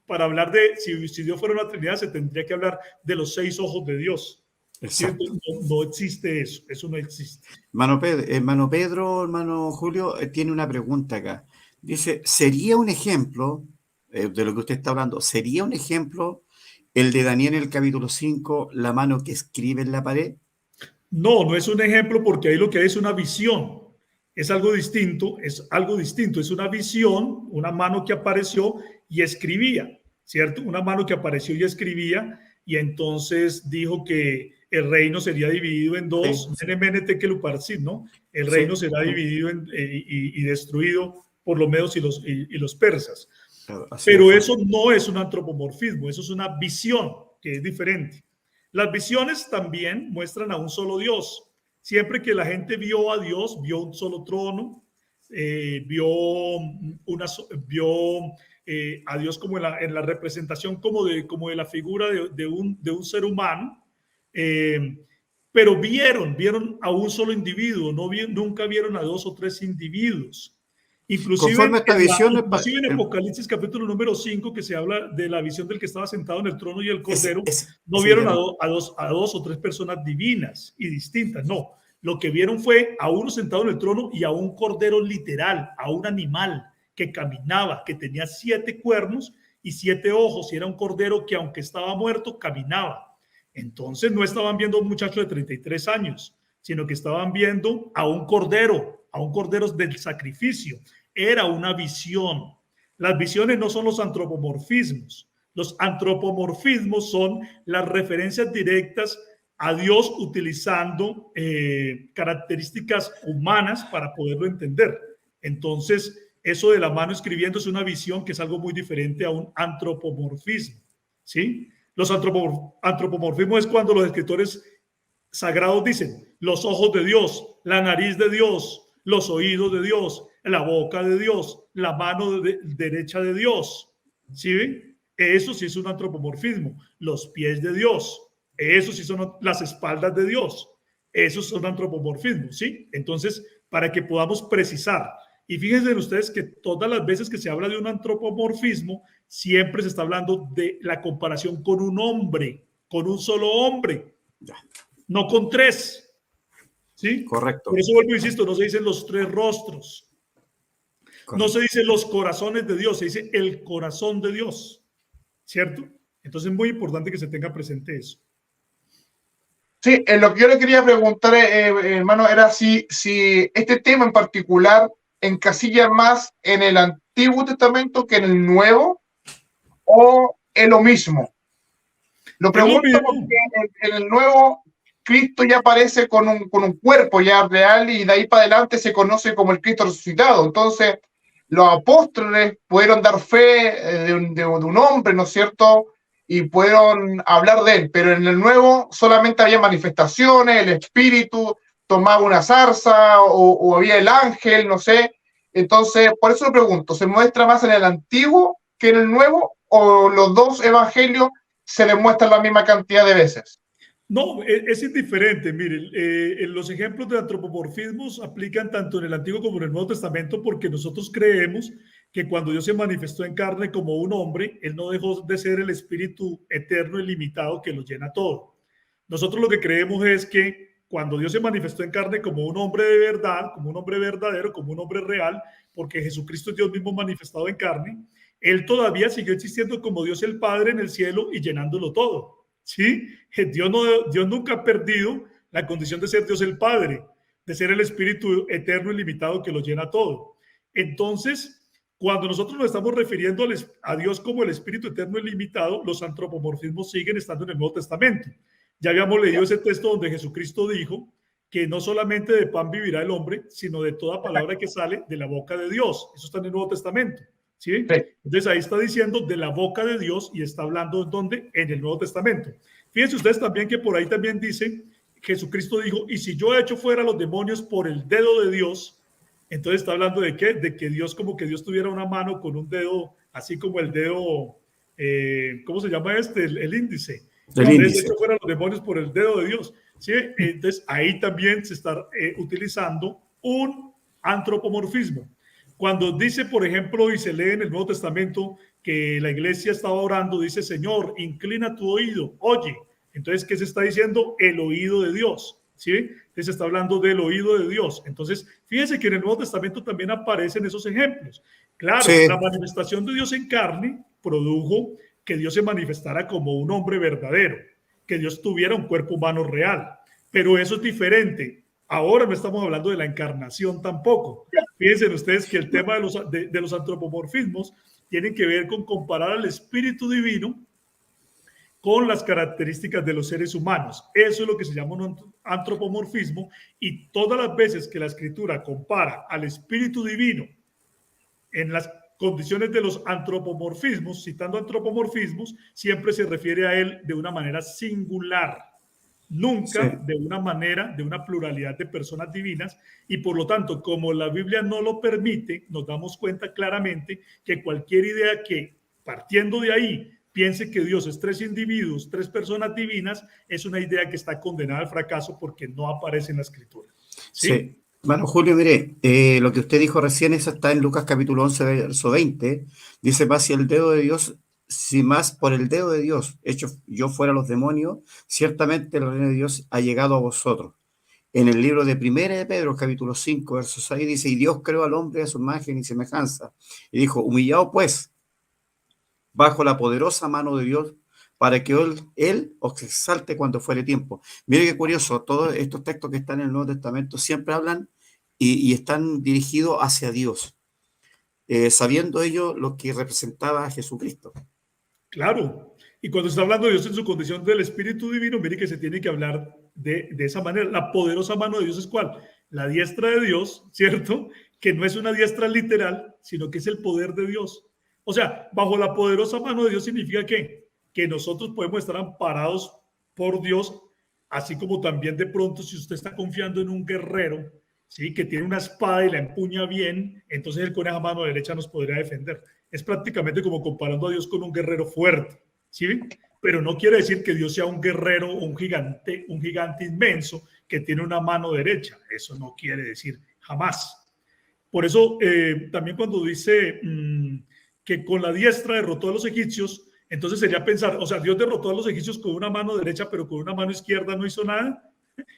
para hablar de si Dios fuera una Trinidad, se tendría que hablar de los 6 ojos de Dios. No existe eso no existe. Hermano Pedro, hermano Julio, tiene una pregunta acá. Dice, ¿sería un ejemplo de lo que usted está hablando? ¿Sería un ejemplo el de Daniel en el capítulo 5, la mano que escribe en la pared? No es un ejemplo porque ahí lo que hay es una visión. Es algo distinto, es una visión, una mano que apareció y escribía, ¿cierto? Una mano que apareció y escribía, y entonces dijo que el reino sería dividido en dos, sí. ¿No? El reino será dividido y destruido por los medos y los persas. Claro, pero eso no es un antropomorfismo, eso es una visión que es diferente. Las visiones también muestran a un solo Dios. Siempre que la gente vio a Dios, vio un solo trono, vio a Dios como en la representación como de la figura de un ser humano, pero vieron a un solo individuo, nunca vieron a 2 o 3 individuos. Inclusive en Apocalipsis capítulo número 5, que se habla de la visión del que estaba sentado en el trono y el cordero, no vieron a dos o tres personas divinas y distintas, no. Lo que vieron fue a uno sentado en el trono y a un cordero literal, a un animal que caminaba, que tenía 7 cuernos y 7 ojos, y era un cordero que aunque estaba muerto, caminaba. Entonces no estaban viendo a un muchacho de 33 años, sino que estaban viendo a un cordero del sacrificio. Era una visión. Las visiones no son los antropomorfismos. Los antropomorfismos son las referencias directas a Dios utilizando características humanas para poderlo entender. Entonces, eso de la mano escribiendo es una visión que es algo muy diferente a un antropomorfismo, ¿sí? Los antropomorfismos es cuando los escritores sagrados dicen los ojos de Dios, la nariz de Dios, los oídos de Dios, la boca de Dios, la mano derecha de Dios. ¿Sí ven? Eso sí es un antropomorfismo. Los pies de Dios, eso sí son las espaldas de Dios. Esos son antropomorfismos, ¿sí? Entonces, para que podamos precisar. Y fíjense ustedes que todas las veces que se habla de un antropomorfismo, siempre se está hablando de la comparación con un hombre, con un solo hombre, no con 3. ¿Sí? Correcto. Por eso vuelvo e insisto, no se dicen los 3 rostros. Correcto. No se dice los corazones de Dios, se dice el corazón de Dios. ¿Cierto? Entonces es muy importante que se tenga presente eso. Sí, lo que yo le quería preguntar, hermano, era si este tema en particular encasilla más en el Antiguo Testamento que en el Nuevo, o es lo mismo. Lo Es lo pregunto porque mismo. en el Nuevo Cristo ya aparece con un cuerpo ya real y de ahí para adelante se conoce como el Cristo resucitado. Entonces, los apóstoles pudieron dar fe de un hombre, ¿no es cierto? Y pudieron hablar de él, pero en el Nuevo solamente había manifestaciones, el Espíritu tomaba una zarza o había el ángel, no sé. Entonces, por eso lo pregunto, ¿se muestra más en el Antiguo que en el Nuevo o los dos evangelios se le muestra la misma cantidad de veces? No, es indiferente. Miren, los ejemplos de antropomorfismos aplican tanto en el Antiguo como en el Nuevo Testamento porque nosotros creemos que cuando Dios se manifestó en carne como un hombre, Él no dejó de ser el Espíritu eterno y limitado que lo llena todo. Nosotros lo que creemos es que cuando Dios se manifestó en carne como un hombre de verdad, como un hombre verdadero, como un hombre real, porque Jesucristo es Dios mismo manifestado en carne, Él todavía siguió existiendo como Dios el Padre en el cielo y llenándolo todo. ¿Sí? Dios nunca ha perdido la condición de ser Dios el Padre, de ser el Espíritu eterno y limitado que lo llena todo. Entonces, cuando nosotros nos estamos refiriendo a Dios como el Espíritu eterno y limitado, los antropomorfismos siguen estando en el Nuevo Testamento. Ya habíamos leído ese texto donde Jesucristo dijo que no solamente de pan vivirá el hombre, sino de toda palabra que sale de la boca de Dios. Eso está en el Nuevo Testamento. ¿Sí? Sí. Entonces ahí está diciendo de la boca de Dios y está hablando ¿dónde? En el Nuevo Testamento. Fíjense ustedes también que por ahí también dice, Jesucristo dijo, y si yo echo fuera los demonios por el dedo de Dios, entonces está hablando de qué? De que Dios, como que Dios tuviera una mano con un dedo, así como el dedo, ¿cómo se llama este? El índice. El Entonces índice. echo fuera los demonios por el dedo de Dios. ¿Sí? Entonces ahí también se está utilizando un antropomorfismo. Cuando dice, por ejemplo, y se lee en el Nuevo Testamento que la iglesia estaba orando, dice, Señor, inclina tu oído, oye. Entonces, ¿qué se está diciendo? El oído de Dios, ¿sí? Entonces, se está hablando del oído de Dios. Entonces, fíjense que en el Nuevo Testamento también aparecen esos ejemplos. Claro, Sí, la manifestación de Dios en carne produjo que Dios se manifestara como un hombre verdadero, que Dios tuviera un cuerpo humano real. Pero eso es diferente. Ahora no estamos hablando de la encarnación tampoco. Fíjense ustedes que el tema de los antropomorfismos tiene que ver con comparar al espíritu divino con las características de los seres humanos. Eso es lo que se llama un antropomorfismo, y todas las veces que la escritura compara al espíritu divino en las condiciones de los antropomorfismos, citando antropomorfismos, siempre se refiere a él de una manera singular, nunca sí. de una manera, de una pluralidad de personas divinas, y por lo tanto, como la Biblia no lo permite, nos damos cuenta claramente que cualquier idea que, partiendo de ahí, piense que Dios es tres individuos, tres personas divinas, es una idea que está condenada al fracaso porque no aparece en la Escritura. ¿Sí? Sí. Bueno, Julio, mire, lo que usted dijo recién, eso está en Lucas capítulo 11, verso 20. Dice, más si el dedo de Dios, si más por el dedo de Dios hecho yo fuera los demonios, ciertamente el reino de Dios ha llegado a vosotros. En el libro de Primera de Pedro, capítulo 5, verso 6, dice, y Dios creó al hombre a su imagen y semejanza. Y dijo, humillado pues, bajo la poderosa mano de Dios, para que él os exalte cuando fuere tiempo. Mire qué curioso, todos estos textos que están en el Nuevo Testamento siempre hablan y están dirigidos hacia Dios, sabiendo ellos lo que representaba a Jesucristo. Claro. Y cuando está hablando de Dios en su condición del Espíritu Divino, mire que se tiene que hablar de esa manera. La poderosa mano de Dios es ¿cuál? La diestra de Dios, ¿cierto? Que no es una diestra literal, sino que es el poder de Dios. O sea, bajo la poderosa mano de Dios significa que nosotros podemos estar amparados por Dios, así como también de pronto si usted está confiando en un guerrero, ¿sí? Que tiene una espada y la empuña bien, entonces él con esa mano derecha nos podría defender. Es prácticamente como comparando a Dios con un guerrero fuerte, ¿sí? Pero no quiere decir que Dios sea un guerrero, un gigante inmenso que tiene una mano derecha. Eso no quiere decir jamás. Por eso también cuando dice que con la diestra derrotó a los egipcios, entonces sería pensar, o sea, Dios derrotó a los egipcios con una mano derecha, pero con una mano izquierda no hizo nada.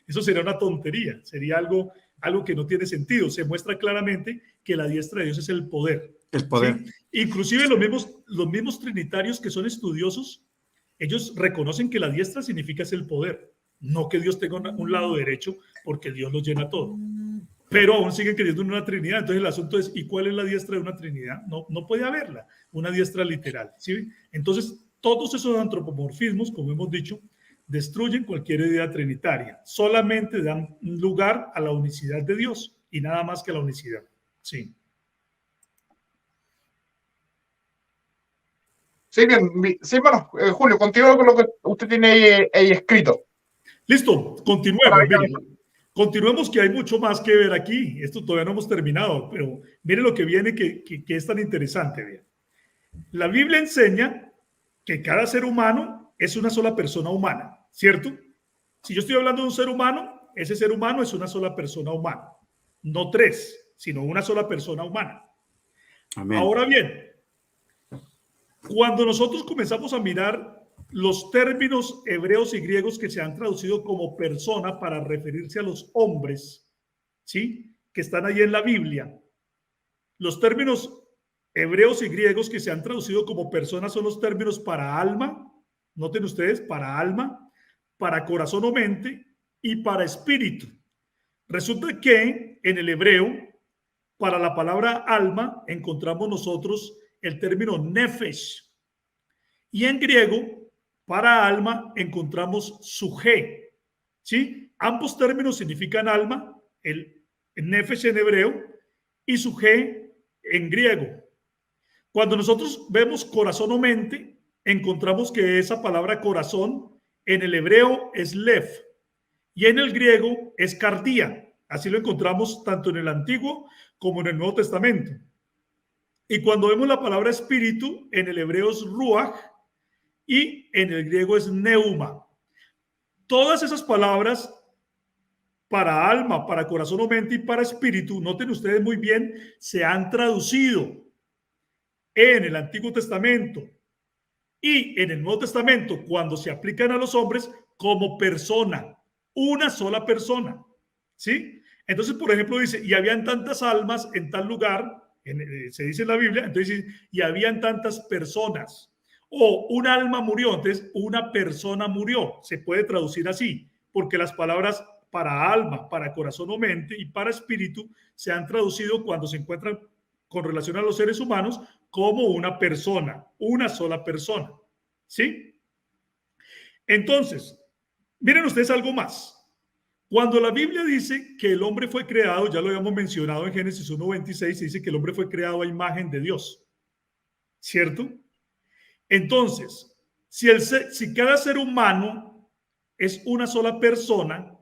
Eso sería una tontería, sería algo que no tiene sentido. Se muestra claramente que la diestra de Dios es el poder. El ¿Sí? poder. Inclusive los mismos trinitarios que son estudiosos, ellos reconocen que la diestra significa es el poder. no que Dios tenga un lado derecho, porque Dios lo llena todo. Pero aún siguen creyendo en una Trinidad. Entonces el asunto es, ¿y cuál es la diestra de una Trinidad? No puede haberla, una diestra literal, ¿sí? Entonces, todos esos antropomorfismos, como hemos dicho, destruyen cualquier idea trinitaria. Solamente dan lugar a la unicidad de Dios y nada más que a la unicidad. Sí. Sí, bien. Sí, bueno, Julio, continúo con lo que usted tiene ahí escrito. Listo, continuemos. Miren, continuemos, que hay mucho más que ver aquí. Esto todavía no hemos terminado, pero mire lo que viene que es tan interesante. Bien. La Biblia enseña que cada ser humano es una sola persona humana, ¿cierto? Si yo estoy hablando de un ser humano, ese ser humano es una sola persona humana. No tres, sino una sola persona humana. Amén. Ahora bien, cuando nosotros comenzamos a mirar los términos hebreos y griegos que se han traducido como persona para referirse a los hombres, ¿sí?, que están ahí en la Biblia, los términos hebreos y griegos que se han traducido como persona son los términos para alma, noten ustedes, para alma, para corazón o mente y para espíritu. Resulta que en el hebreo, para la palabra alma, encontramos nosotros el término nefesh. Y en griego, para alma, encontramos suje. ¿Sí? Ambos términos significan alma, el nefesh en hebreo y suje en griego. Cuando nosotros vemos corazón o mente, encontramos que esa palabra corazón en el hebreo es lev y en el griego es cardía. Así lo encontramos tanto en el Antiguo como en el Nuevo Testamento. Y cuando vemos la palabra espíritu, en el hebreo es ruach y en el griego es neuma. Todas esas palabras para alma, para corazón o mente y para espíritu, noten ustedes muy bien, se han traducido en el Antiguo Testamento y en el Nuevo Testamento cuando se aplican a los hombres como persona, una sola persona, ¿sí? Entonces, por ejemplo, dice, y habían tantas almas en tal lugar, se dice en la Biblia, entonces dice, y habían tantas personas, o un alma murió, entonces una persona murió, se puede traducir así, porque las palabras para alma, para corazón o mente y para espíritu se han traducido cuando se encuentran con relación a los seres humanos como una persona, una sola persona, ¿sí? Entonces, miren ustedes algo más. Cuando la Biblia dice que el hombre fue creado, ya lo habíamos mencionado en Génesis 1:26, se dice que el hombre fue creado a imagen de Dios, ¿cierto? Entonces, si cada ser humano es una sola persona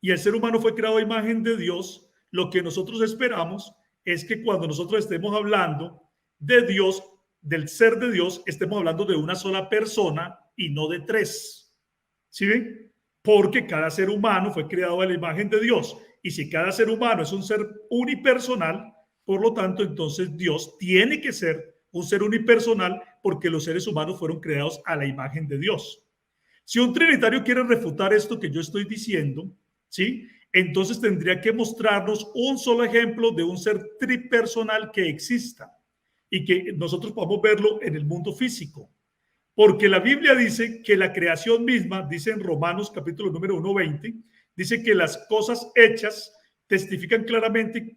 y el ser humano fue creado a imagen de Dios, lo que nosotros esperamos es que cuando nosotros estemos hablando de Dios, del ser de Dios, estemos hablando de una sola persona y no de tres. ¿Sí ven? Porque cada ser humano fue creado a la imagen de Dios. Y si cada ser humano es un ser unipersonal, por lo tanto, entonces Dios tiene que ser un ser unipersonal porque los seres humanos fueron creados a la imagen de Dios. Si un trinitario quiere refutar esto que yo estoy diciendo, ¿sí?, entonces tendría que mostrarnos un solo ejemplo de un ser tripersonal que exista y que nosotros podamos verlo en el mundo físico. Porque la Biblia dice que la creación misma, dice en Romanos capítulo número 1:20, dice que las cosas hechas testifican claramente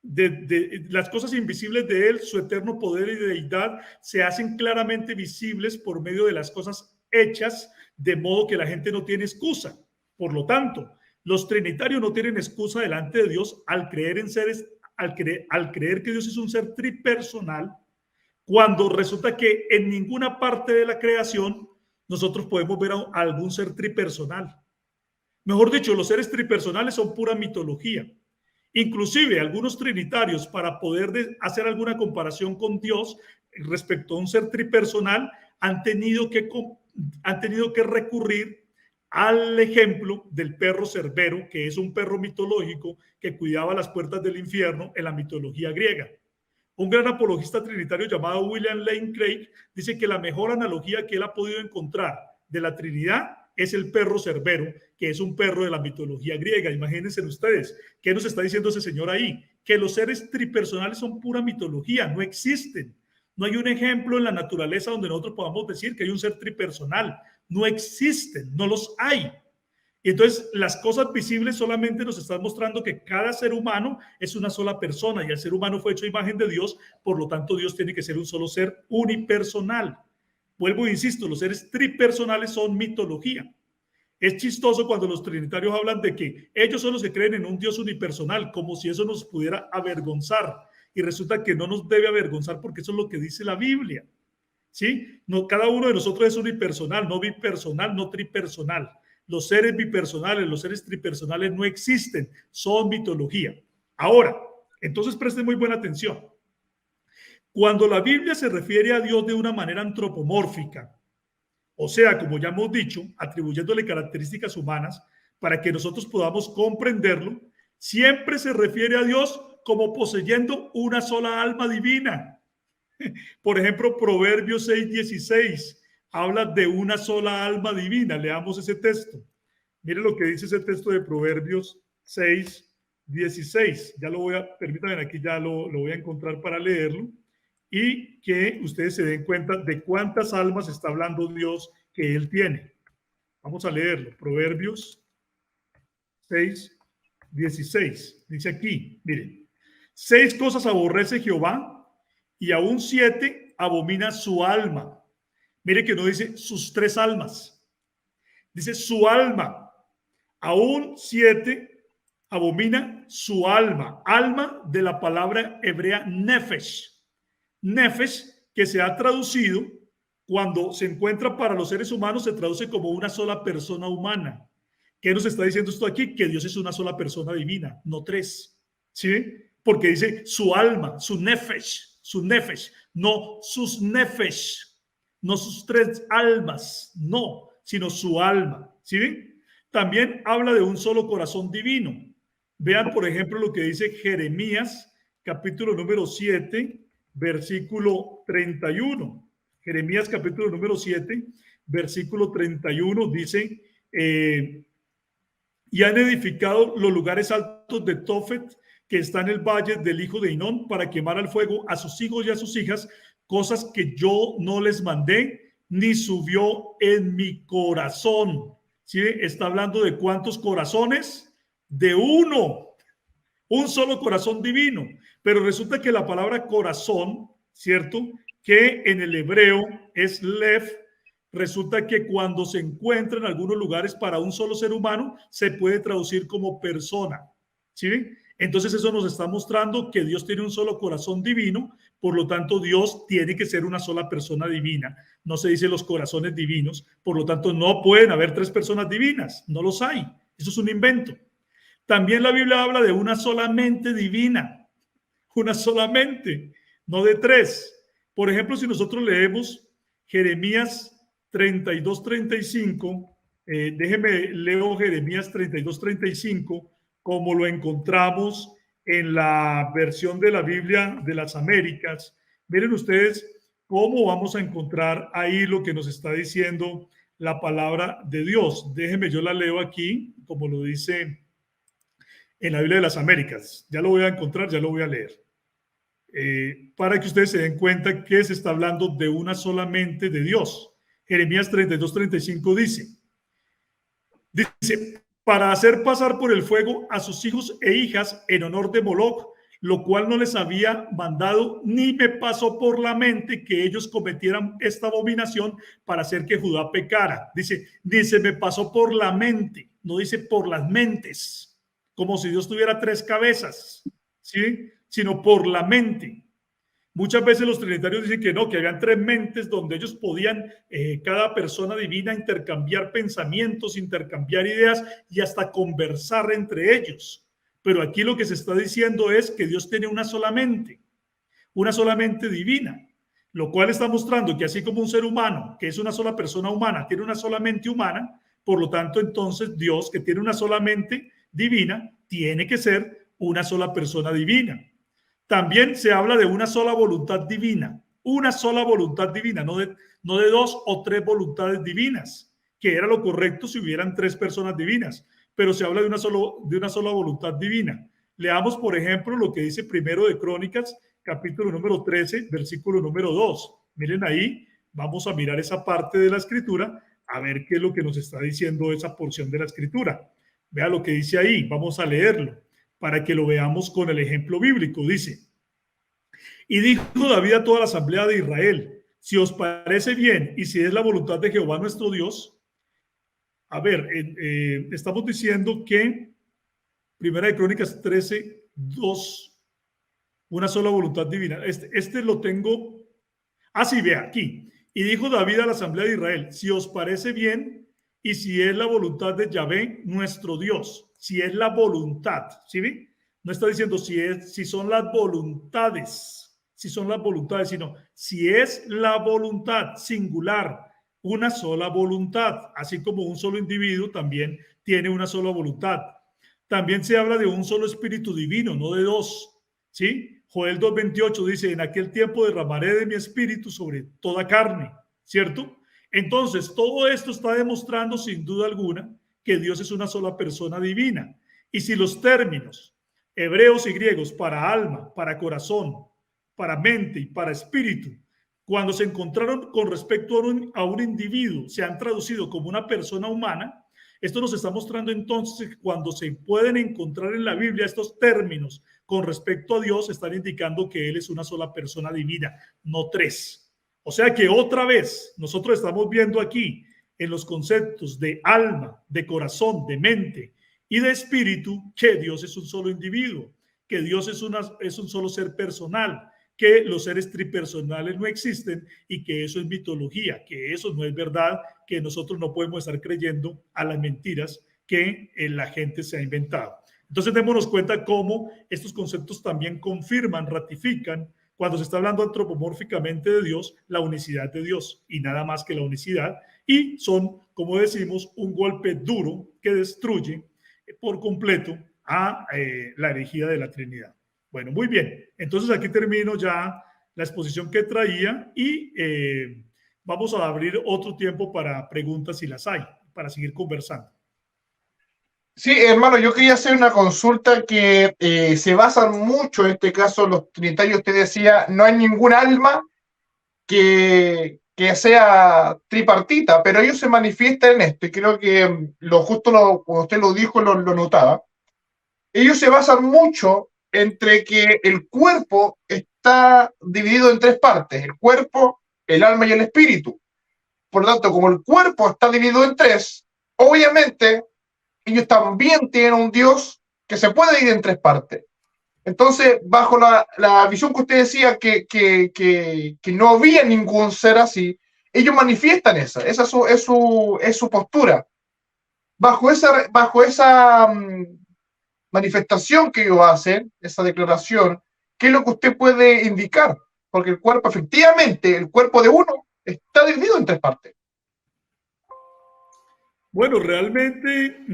de las cosas invisibles de él, su eterno poder y deidad se hacen claramente visibles por medio de las cosas hechas, de modo que la gente no tiene excusa. Por lo tanto, los trinitarios no tienen excusa delante de Dios al creer en seres, al creer que Dios es un ser tripersonal, cuando resulta que en ninguna parte de la creación nosotros podemos ver a algún ser tripersonal. Mejor dicho, los seres tripersonales son pura mitología. Inclusive algunos trinitarios, para poder hacer alguna comparación con Dios respecto a un ser tripersonal, han tenido que recurrir al ejemplo del perro Cerbero, que es un perro mitológico que cuidaba las puertas del infierno en la mitología griega. Un gran apologista trinitario llamado William Lane Craig dice que la mejor analogía que él ha podido encontrar de la Trinidad es el perro Cerbero, que es un perro de la mitología griega. Imagínense ustedes, ¿qué nos está diciendo ese señor ahí? Que los seres tripersonales son pura mitología, no existen. No hay un ejemplo en la naturaleza donde nosotros podamos decir que hay un ser tripersonal. No existen, no los hay. Y entonces las cosas visibles solamente nos están mostrando que cada ser humano es una sola persona y el ser humano fue hecho a imagen de Dios, por lo tanto Dios tiene que ser un solo ser unipersonal. Vuelvo e insisto, los seres tripersonales son mitología. Es chistoso cuando los trinitarios hablan de que ellos son los que creen en un Dios unipersonal, como si eso nos pudiera avergonzar. Y resulta que no nos debe avergonzar porque eso es lo que dice la Biblia. ¿Sí? No, cada uno de nosotros es unipersonal, no bipersonal, no tripersonal. Los seres bipersonales, los seres tripersonales no existen, son mitología. Ahora, entonces presten muy buena atención. Cuando la Biblia se refiere a Dios de una manera antropomórfica, o sea, como ya hemos dicho, atribuyéndole características humanas para que nosotros podamos comprenderlo, siempre se refiere a Dios como poseyendo una sola alma divina. Por ejemplo, Proverbios 6:16 habla de una sola alma divina. Leamos ese texto. Mire lo que dice ese texto de Proverbios 6:16. Ya lo voy a, permítanme, aquí ya lo voy a encontrar para leerlo y que ustedes se den cuenta de cuántas almas está hablando Dios que Él tiene. Vamos a leerlo. Proverbios 6:16. Dice aquí, miren, 6 cosas aborrece Jehová y aún 7 abomina su alma. Mire que no dice sus 3 almas, dice su alma. Aún 7 abomina su alma. Alma de la palabra hebrea nefesh. Nefesh, que se ha traducido, cuando se encuentra para los seres humanos, se traduce como una sola persona humana. ¿Qué nos está diciendo esto aquí? Que Dios es una sola persona divina, no 3. ¿Sí? Porque dice su alma, su nefesh, no sus nefesh, no sus 3 almas, no, sino su alma. ¿Sí? También habla de un solo corazón divino. Vean, por ejemplo, lo que dice Jeremías, capítulo número 7, versículo 31. Jeremías capítulo número 7, versículo 31 dice, y han edificado los lugares altos de Tofet, que está en el valle del hijo de Hinón, para quemar al fuego a sus hijos y a sus hijas, cosas que yo no les mandé, ni subió en mi corazón. ¿Sí? Está hablando de cuántos corazones, de uno, un solo corazón divino. Pero resulta que la palabra corazón, ¿cierto?, que en el hebreo es lev, resulta que cuando se encuentra en algunos lugares para un solo ser humano, se puede traducir como persona. ¿Sí? Entonces eso nos está mostrando que Dios tiene un solo corazón divino, por lo tanto Dios tiene que ser una sola persona divina. No se dice los corazones divinos, por lo tanto no pueden haber 3 personas divinas, no los hay. Eso es un invento. También la Biblia habla de una sola mente divina, una sola mente, no de 3. Por ejemplo, si nosotros leemos Jeremías 32:35, déjeme leo Jeremías 32:35, como lo encontramos en la versión de la Biblia de las Américas. Miren ustedes cómo vamos a encontrar ahí lo que nos está diciendo la palabra de Dios. Déjenme, yo la leo aquí, como lo dice en la Biblia de las Américas. Ya lo voy a encontrar, ya lo voy a leer. Para que ustedes se den cuenta que se está hablando de una solamente de Dios. Jeremías 32:35 dice, para hacer pasar por el fuego a sus hijos e hijas en honor de Moloch, lo cual no les había mandado, ni me pasó por la mente que ellos cometieran esta abominación para hacer que Judá pecara. Dice, ni se me pasó por la mente, no dice por las mentes, como si Dios tuviera 3 cabezas, ¿sí? Sino por la mente. Muchas veces los trinitarios dicen que no, que habían 3 mentes donde ellos podían, cada persona divina, intercambiar pensamientos, intercambiar ideas y hasta conversar entre ellos. Pero aquí lo que se está diciendo es que Dios tiene una sola mente divina, lo cual está mostrando que así como un ser humano, que es una sola persona humana, tiene una sola mente humana, por lo tanto entonces Dios, que tiene una sola mente divina, tiene que ser una sola persona divina. También se habla de una sola voluntad divina, no de 2 o 3 voluntades divinas, que era lo correcto si hubieran 3 personas divinas, pero se habla de una sola voluntad divina. Leamos, por ejemplo, lo que dice Primero de Crónicas, capítulo número 13, versículo número 2. Miren ahí, vamos a mirar esa parte de la escritura a ver qué es lo que nos está diciendo esa porción de la escritura. Vea lo que dice ahí, vamos a leerlo para que lo veamos con el ejemplo bíblico. Dice: y dijo David a toda la asamblea de Israel: si os parece bien y si es la voluntad de Jehová nuestro Dios. A ver, estamos diciendo que Primera de Crónicas 13:2, una sola voluntad divina. Este lo tengo. Ah, sí, vea aquí. Y dijo David a la asamblea de Israel: si os parece bien y si es la voluntad de Yahvé nuestro Dios, si es la voluntad, ¿sí ve? No está diciendo si son las voluntades, sino si es la voluntad singular, una sola voluntad, así como un solo individuo también tiene una sola voluntad. También se habla de un solo espíritu divino, no de dos, ¿sí? Joel 2:28 dice: en aquel tiempo derramaré de mi espíritu sobre toda carne, ¿cierto? Entonces, todo esto está demostrando sin duda alguna que Dios es una sola persona divina. Y si los términos hebreos y griegos para alma, para corazón, para mente y para espíritu, cuando se encontraron con respecto a un individuo, se han traducido como una persona humana, esto nos está mostrando entonces que cuando se pueden encontrar en la Biblia estos términos con respecto a Dios, están indicando que Él es una sola persona divina, no tres. O sea que otra vez nosotros estamos viendo aquí en los conceptos de alma, de corazón, de mente y de espíritu que Dios es un solo individuo, que Dios es un solo ser personal, que los seres tripersonales no existen y que eso es mitología, que eso no es verdad, que nosotros no podemos estar creyendo a las mentiras que la gente se ha inventado. Entonces démonos cuenta cómo estos conceptos también confirman, ratifican, cuando se está hablando antropomórficamente de Dios, la unicidad de Dios y nada más que la unicidad, y son, como decimos, un golpe duro que destruye por completo a la herejía de la Trinidad. Bueno, muy bien. Entonces aquí termino ya la exposición que traía y vamos a abrir otro tiempo para preguntas si las hay, para seguir conversando. Sí, hermano, yo quería hacer una consulta que se basa mucho, en este caso, los trinitarios, usted decía, no hay ningún alma que sea tripartita, pero ellos se manifiestan en esto, y creo que cuando usted lo dijo, lo notaba. Ellos se basan mucho entre que el cuerpo está dividido en tres partes: el cuerpo, el alma y el espíritu. Por lo tanto, como el cuerpo está dividido en tres, obviamente ellos también tienen un Dios que se puede dividir en tres partes. Entonces, bajo la visión que usted decía que no había ningún ser así, ellos manifiestan esa es su postura. Bajo esa manifestación que ellos hacen, esa declaración, ¿qué es lo que usted puede indicar? Porque el cuerpo, efectivamente, el cuerpo de uno está dividido en tres partes. Bueno, realmente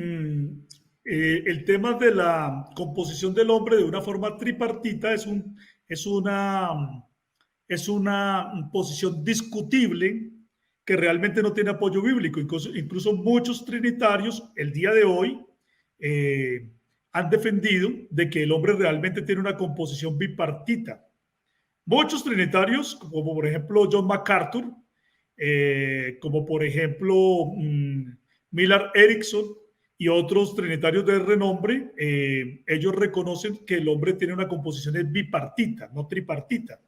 el tema de la composición del hombre de una forma tripartita es una posición discutible que realmente no tiene apoyo bíblico. Incluso muchos trinitarios el día de hoy han defendido de que el hombre realmente tiene una composición bipartita. Muchos trinitarios, como por ejemplo John MacArthur, como por ejemplo Millard Erickson y otros trinitarios de renombre, ellos reconocen que el hombre tiene una composición bipartita, no tripartita,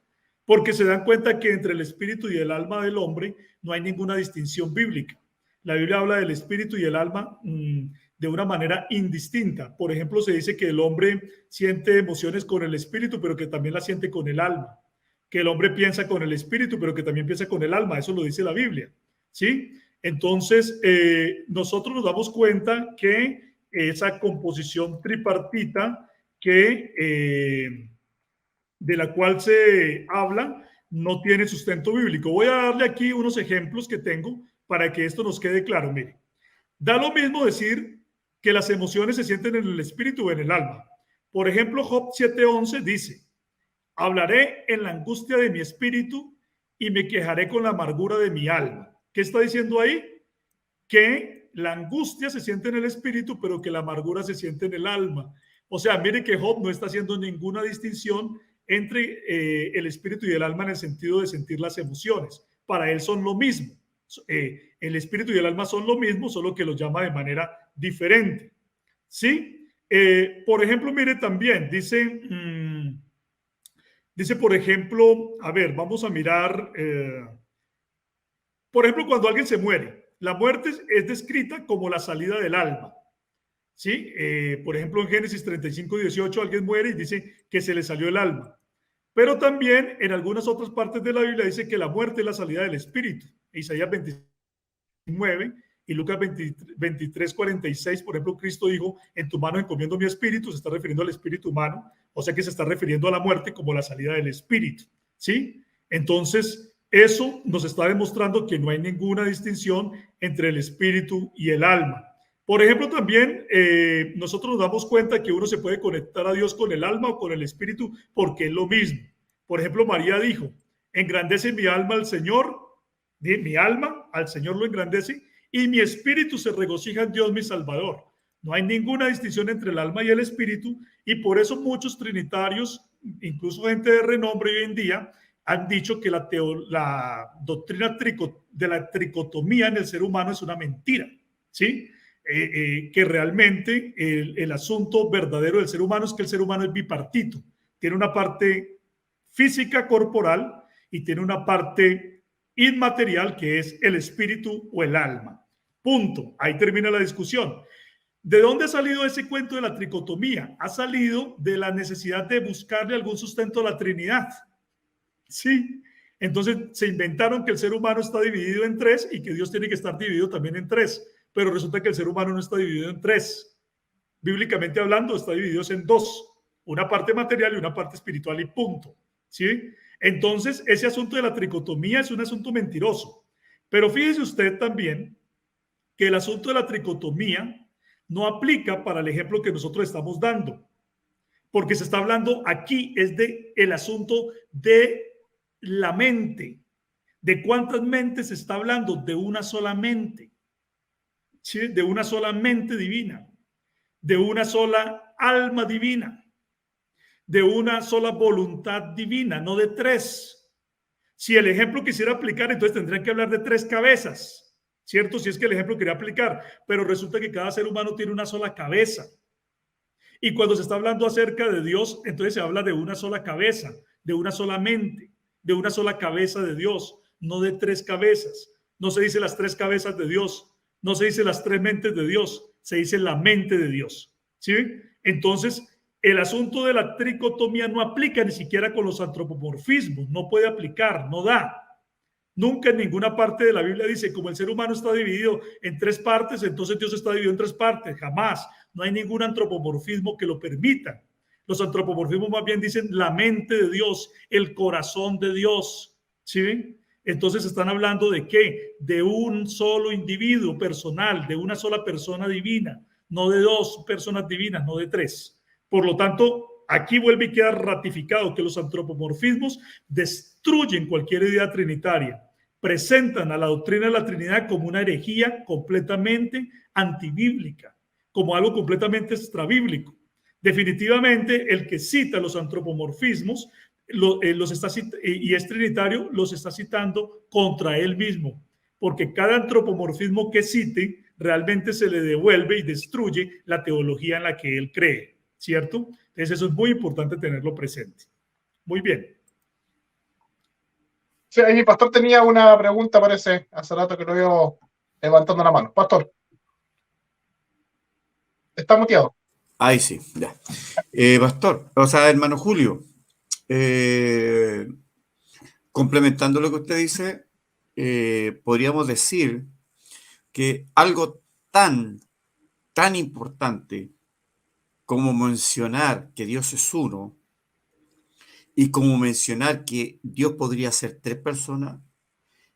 porque se dan cuenta que entre el espíritu y el alma del hombre no hay ninguna distinción bíblica. La Biblia habla del espíritu y el alma de una manera indistinta. Por ejemplo, se dice que el hombre siente emociones con el espíritu, pero que también las siente con el alma. Que el hombre piensa con el espíritu, pero que también piensa con el alma. Eso lo dice la Biblia, ¿sí? Entonces, nosotros nos damos cuenta que esa composición tripartita de la cual se habla no tiene sustento bíblico. Voy a darle aquí unos ejemplos que tengo para que esto nos quede claro. Mire, da lo mismo decir que las emociones se sienten en el espíritu o en el alma. Por ejemplo, Job 7:11 dice: hablaré en la angustia de mi espíritu y me quejaré con la amargura de mi alma. ¿Qué está diciendo ahí? Que la angustia se siente en el espíritu, pero que la amargura se siente en el alma. O sea, mire que Job no está haciendo ninguna distinción entre el espíritu y el alma en el sentido de sentir las emociones. Para él son lo mismo. el espíritu y el alma son lo mismo, solo que los llama de manera diferente. ¿Sí? Por ejemplo, mire también, dice, por ejemplo, a ver, vamos a mirar, por ejemplo, cuando alguien se muere, la muerte es descrita como la salida del alma. ¿Sí? Por ejemplo, en Génesis 35:18 alguien muere y dice que se le salió el alma. Pero también en algunas otras partes de la Biblia dice que la muerte es la salida del espíritu. Isaías 29 y Lucas 23:46, por ejemplo, Cristo dijo, en tu mano encomiendo mi espíritu, se está refiriendo al espíritu humano, o sea que se está refiriendo a la muerte como la salida del espíritu. ¿Sí? Entonces, eso nos está demostrando que no hay ninguna distinción entre el espíritu y el alma. Por ejemplo, también nosotros nos damos cuenta que uno se puede conectar a Dios con el alma o con el espíritu porque es lo mismo. Por ejemplo, María dijo, engrandece mi alma al Señor, mi alma al Señor lo engrandece y mi espíritu se regocija en Dios mi Salvador. No hay ninguna distinción entre el alma y el espíritu y por eso muchos trinitarios, incluso gente de renombre hoy en día, han dicho que la doctrina de la tricotomía en el ser humano es una mentira, ¿sí? Que realmente el asunto verdadero del ser humano es que el ser humano es bipartito. Tiene una parte física corporal y tiene una parte inmaterial que es el espíritu o el alma. Punto. Ahí termina la discusión. ¿De dónde ha salido ese cuento de la tricotomía? Ha salido de la necesidad de buscarle algún sustento a la Trinidad. Sí. Entonces se inventaron que el ser humano está dividido en tres y que Dios tiene que estar dividido también en tres. Pero resulta que el ser humano no está dividido en tres. Bíblicamente hablando, está dividido en dos. Una parte material y una parte espiritual y punto. ¿Sí? Entonces, ese asunto de la tricotomía es un asunto mentiroso. Pero fíjese usted también que el asunto de la tricotomía no aplica para el ejemplo que nosotros estamos dando. Porque se está hablando aquí es de el asunto de la mente. ¿De cuántas mentes se está hablando? De una sola mente. ¿Sí? De una sola mente divina, de una sola alma divina, de una sola voluntad divina, no de tres. Si el ejemplo quisiera aplicar, entonces tendrían que hablar de tres cabezas, ¿cierto? Si es que el ejemplo quería aplicar, pero resulta que cada ser humano tiene una sola cabeza. Y cuando se está hablando acerca de Dios, entonces se habla de una sola cabeza, de una sola mente, de una sola cabeza de Dios, no de tres cabezas. No se dice las tres cabezas de Dios. No se dice las tres mentes de Dios, se dice la mente de Dios. ¿Sí? Entonces, el asunto de la tricotomía no aplica ni siquiera con los antropomorfismos, no puede aplicar, no da. Nunca en ninguna parte de la Biblia dice, como el ser humano está dividido en tres partes, entonces Dios está dividido en tres partes. Jamás. No hay ningún antropomorfismo que lo permita. Los antropomorfismos más bien dicen la mente de Dios, el corazón de Dios. ¿Sí? Entonces están hablando de qué? De un solo individuo personal, de una sola persona divina, no de dos personas divinas, no de tres. Por lo tanto, aquí vuelve y queda ratificado que los antropomorfismos destruyen cualquier idea trinitaria, presentan a la doctrina de la Trinidad como una herejía completamente antibíblica, como algo completamente extrabíblico. Definitivamente, el que cita los antropomorfismos y es trinitario, los está citando contra él mismo, porque cada antropomorfismo que cite realmente se le devuelve y destruye la teología en la que él cree, ¿cierto? Entonces eso es muy importante tenerlo presente. Muy bien. Sí, ahí mi pastor tenía una pregunta, parece, hace rato que lo veo levantando la mano. Pastor, está muteado. Ahí sí, ya. Pastor, o sea, hermano Julio, complementando lo que usted dice, podríamos decir que algo tan importante como mencionar que Dios es uno y como mencionar que Dios podría ser tres personas,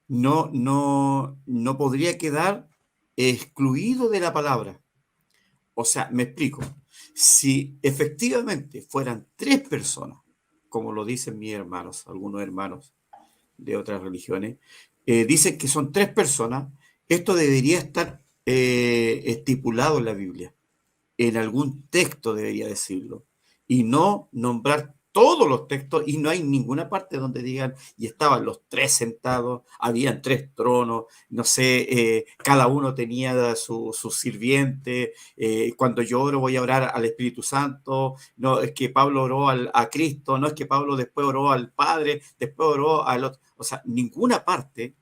no podría quedar excluido de la palabra. O sea, me explico. Si efectivamente fueran tres personas, como lo dicen mis hermanos, algunos hermanos de otras religiones, dicen que son tres personas, esto debería estar estipulado en la Biblia. En algún texto debería decirlo. Y no nombrar todos los textos y no hay ninguna parte donde digan, y estaban los tres sentados, habían tres tronos, no sé, cada uno tenía su sirviente, cuando yo oro voy a orar al Espíritu Santo, no es que Pablo oró a Cristo, no es que Pablo después oró al Padre, después oró al otro, o sea, en ninguna parte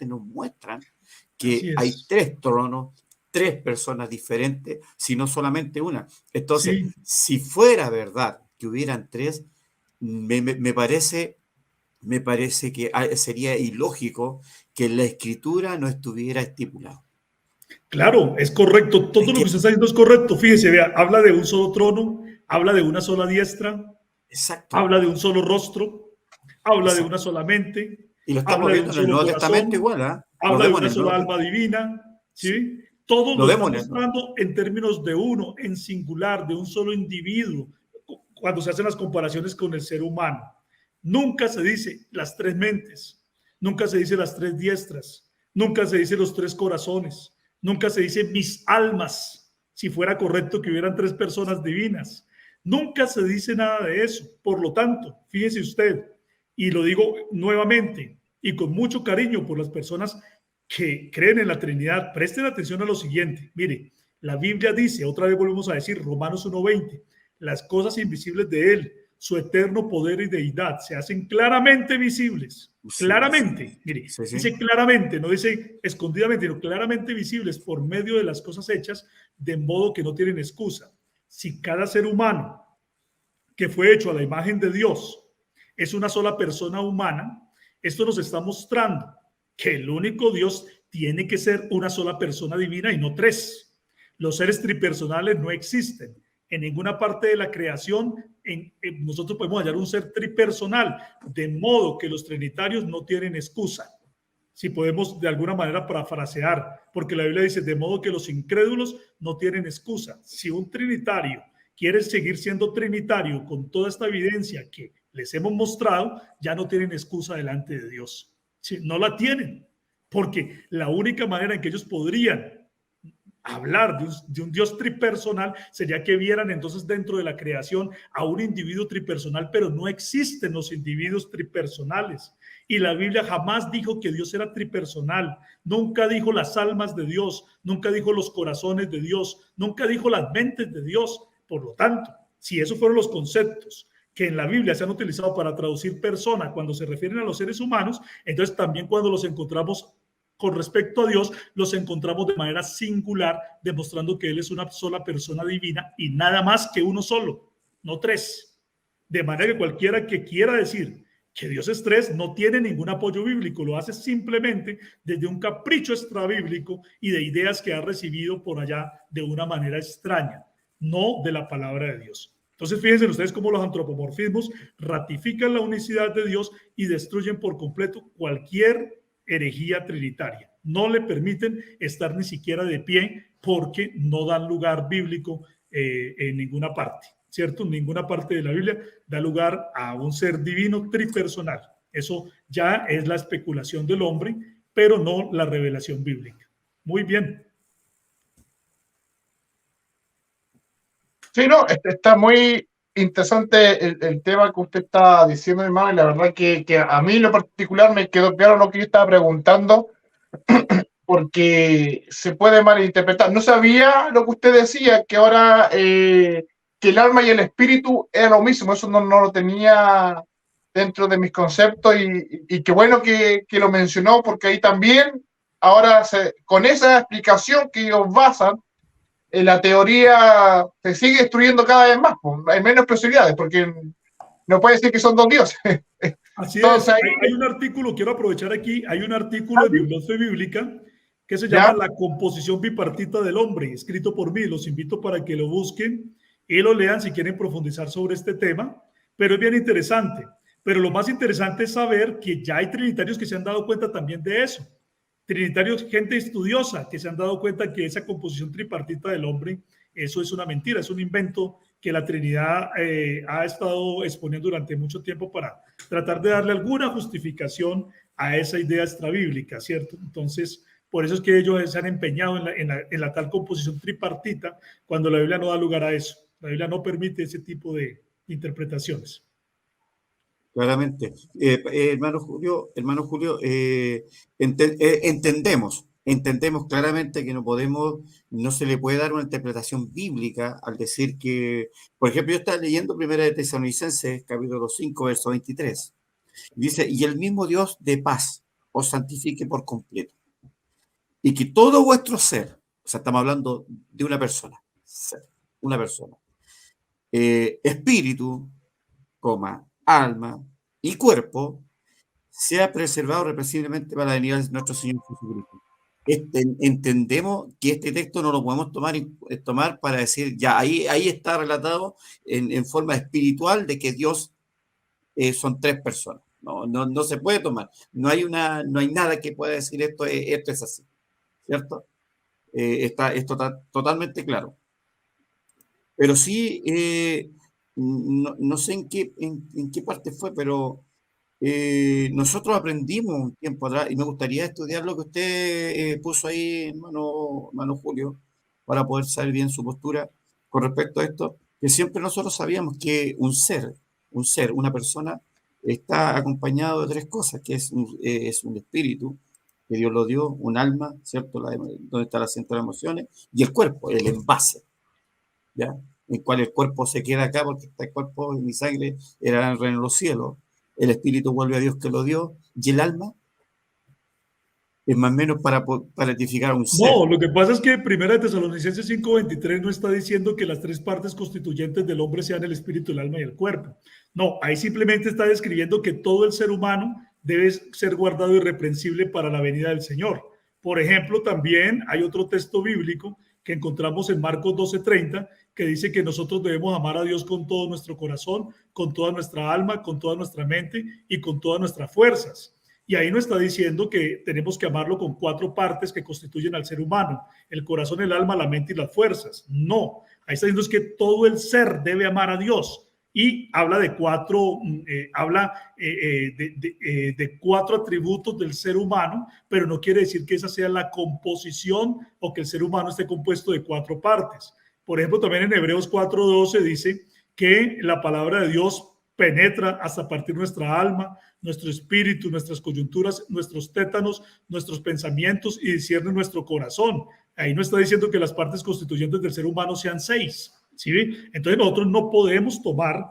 nos muestran Así que hay es. tres tronos, tres personas diferentes, sino solamente una. Entonces, Sí, si fuera verdad que hubieran tres, me parece que sería ilógico que en la escritura no estuviera estipulado. claro, es correcto. Es Todo lo que que, usted está diciendo es correcto. Fíjese, vea, habla de un solo trono, habla de una sola diestra, exacto, habla de un solo rostro, habla de una exacto. sola mente, Y lo estamos habla de un viendo en el solo Nuevo Testamento corazón, igual, ¿eh? Lo habla de vemos en una el sola Nuevo alma Testamento. divina, Sí, ¿sí? Todo lo lo está vemos en el Nuevo. mostrando en términos de uno, en singular, de un solo individuo, cuando se hacen las comparaciones con el ser humano. Nunca se dice las tres mentes, nunca se dice las tres diestras, nunca se dice los tres corazones, nunca se dice mis almas, si fuera correcto que hubieran tres personas divinas. Nunca se dice nada de eso. Por lo tanto, fíjese usted, y lo digo nuevamente y con mucho cariño por las personas que creen en la Trinidad, presten atención a lo siguiente. Mire, la Biblia dice, otra vez volvemos a decir, Romanos 1:20, las cosas invisibles de Él, su eterno poder y deidad, se hacen claramente visibles. Sí, Claramente, mire, sí, sí. dice claramente, no dice escondidamente, sino claramente visibles por medio de las cosas hechas, de modo que no tienen excusa. Si cada ser humano que fue hecho a la imagen de Dios es una sola persona humana, esto nos está mostrando que el único Dios tiene que ser una sola persona divina y no tres. Los seres tripersonales no existen. En ninguna parte de la creación nosotros podemos hallar un ser tripersonal, de modo que los trinitarios no tienen excusa. Si podemos de alguna manera parafrasear, porque la Biblia dice, de modo que los incrédulos no tienen excusa. Si un trinitario quiere seguir siendo trinitario con toda esta evidencia que les hemos mostrado, ya no tienen excusa delante de Dios. Sí, no la tienen, porque la única manera en que ellos podrían hablar de un Dios tripersonal sería que vieran entonces dentro de la creación a un individuo tripersonal, pero no existen los individuos tripersonales. Y la Biblia jamás dijo que Dios era tripersonal, nunca dijo las almas de Dios, nunca dijo los corazones de Dios, nunca dijo las mentes de Dios. Por lo tanto, si esos fueron los conceptos que en la Biblia se han utilizado para traducir persona cuando se refieren a los seres humanos, entonces también cuando los encontramos con respecto a Dios, los encontramos de manera singular, demostrando que Él es una sola persona divina y nada más que uno solo, no tres. De manera que cualquiera que quiera decir que Dios es tres no tiene ningún apoyo bíblico, lo hace simplemente desde un capricho extrabíblico y de ideas que ha recibido por allá de una manera extraña, no de la palabra de Dios. Entonces, fíjense ustedes cómo los antropomorfismos ratifican la unicidad de Dios y destruyen por completo cualquier herejía trinitaria. No le permiten estar ni siquiera de pie porque no dan lugar bíblico en ninguna parte, ¿cierto? En ninguna parte de la Biblia da lugar a un ser divino tripersonal. Eso ya es la especulación del hombre, pero no la revelación bíblica. Muy bien. Sí, no, está muy interesante el tema que usted está diciendo, hermano, y la verdad que a mí en lo particular me quedó claro lo que yo estaba preguntando, porque se puede malinterpretar. No sabía lo que usted decía, que ahora que el alma y el espíritu era lo mismo, eso no lo tenía dentro de mis conceptos y qué bueno que lo mencionó, porque ahí también, ahora con esa explicación que ellos basan, la teoría se sigue destruyendo cada vez más, pues, hay menos posibilidades, porque no puede decir que son dos dioses. Así es. Entonces ahí, Hay un artículo, quiero aprovechar aquí, hay un artículo de Bibliografía Bíblica que se llama ¿ya? La composición bipartita del hombre, escrito por mí. Los invito para que lo busquen y lo lean si quieren profundizar sobre este tema, pero es bien interesante. Pero lo más interesante es saber que ya hay trinitarios que se han dado cuenta también de eso. Trinitarios, gente estudiosa, que se han dado cuenta que esa composición tripartita del hombre, eso es una mentira, es un invento que la Trinidad ha estado exponiendo durante mucho tiempo para tratar de darle alguna justificación a esa idea extrabíblica, ¿cierto? Entonces, por eso es que ellos se han empeñado en la tal composición tripartita, cuando la Biblia no da lugar a eso. La Biblia no permite ese tipo de interpretaciones. Claramente. Hermano Julio, entendemos claramente que no se le puede dar una interpretación bíblica al decir que, por ejemplo, yo estaba leyendo Primera de Tesalonicenses, capítulo 5, verso 23. Dice, y el mismo Dios de paz os santifique por completo. Y que todo vuestro ser, o sea, estamos hablando de una persona, espíritu, alma y cuerpo, sea preservado represivamente para la venida de nuestro Señor Jesucristo. Entendemos que este texto no lo podemos tomar para decir, ya, ahí está relatado en forma espiritual de que Dios son tres personas. No se puede tomar. No hay nada que pueda decir esto es así, ¿cierto? Esto está totalmente claro. Pero sí, no sé en qué parte fue, pero nosotros aprendimos un tiempo atrás y me gustaría estudiar lo que usted puso ahí, hermano Julio, para poder saber bien su postura con respecto a esto, que siempre nosotros sabíamos que una persona, está acompañado de tres cosas, que es un espíritu, que Dios lo dio, un alma, ¿cierto? Donde está el centro de las emociones, y el cuerpo, el envase, ¿ya? En el cual el cuerpo se queda acá porque este cuerpo y mi sangre era el reino de los cielos, el espíritu vuelve a Dios que lo dio, y el alma es más o menos para identificar un ser. No, lo que pasa es que Primera de Tesalonicenses 5:23 no está diciendo que las tres partes constituyentes del hombre sean el espíritu, el alma y el cuerpo. No, ahí simplemente está describiendo que todo el ser humano debe ser guardado irreprensible para la venida del Señor. Por ejemplo, también hay otro texto bíblico que encontramos en Marcos 12:30 que dice que nosotros debemos amar a Dios con todo nuestro corazón, con toda nuestra alma, con toda nuestra mente y con todas nuestras fuerzas. Y ahí no está diciendo que tenemos que amarlo con cuatro partes que constituyen al ser humano, el corazón, el alma, la mente y las fuerzas. No, ahí está diciendo es que todo el ser debe amar a Dios. Y habla de cuatro atributos del ser humano, pero no quiere decir que esa sea la composición o que el ser humano esté compuesto de cuatro partes. Por ejemplo, también en Hebreos 4:12 dice que la palabra de Dios penetra hasta partir nuestra alma, nuestro espíritu, nuestras coyunturas, nuestros tétanos, nuestros pensamientos y discierne nuestro corazón. Ahí no está diciendo que las partes constituyentes del ser humano sean 6. ¿Sí? Entonces nosotros no podemos tomar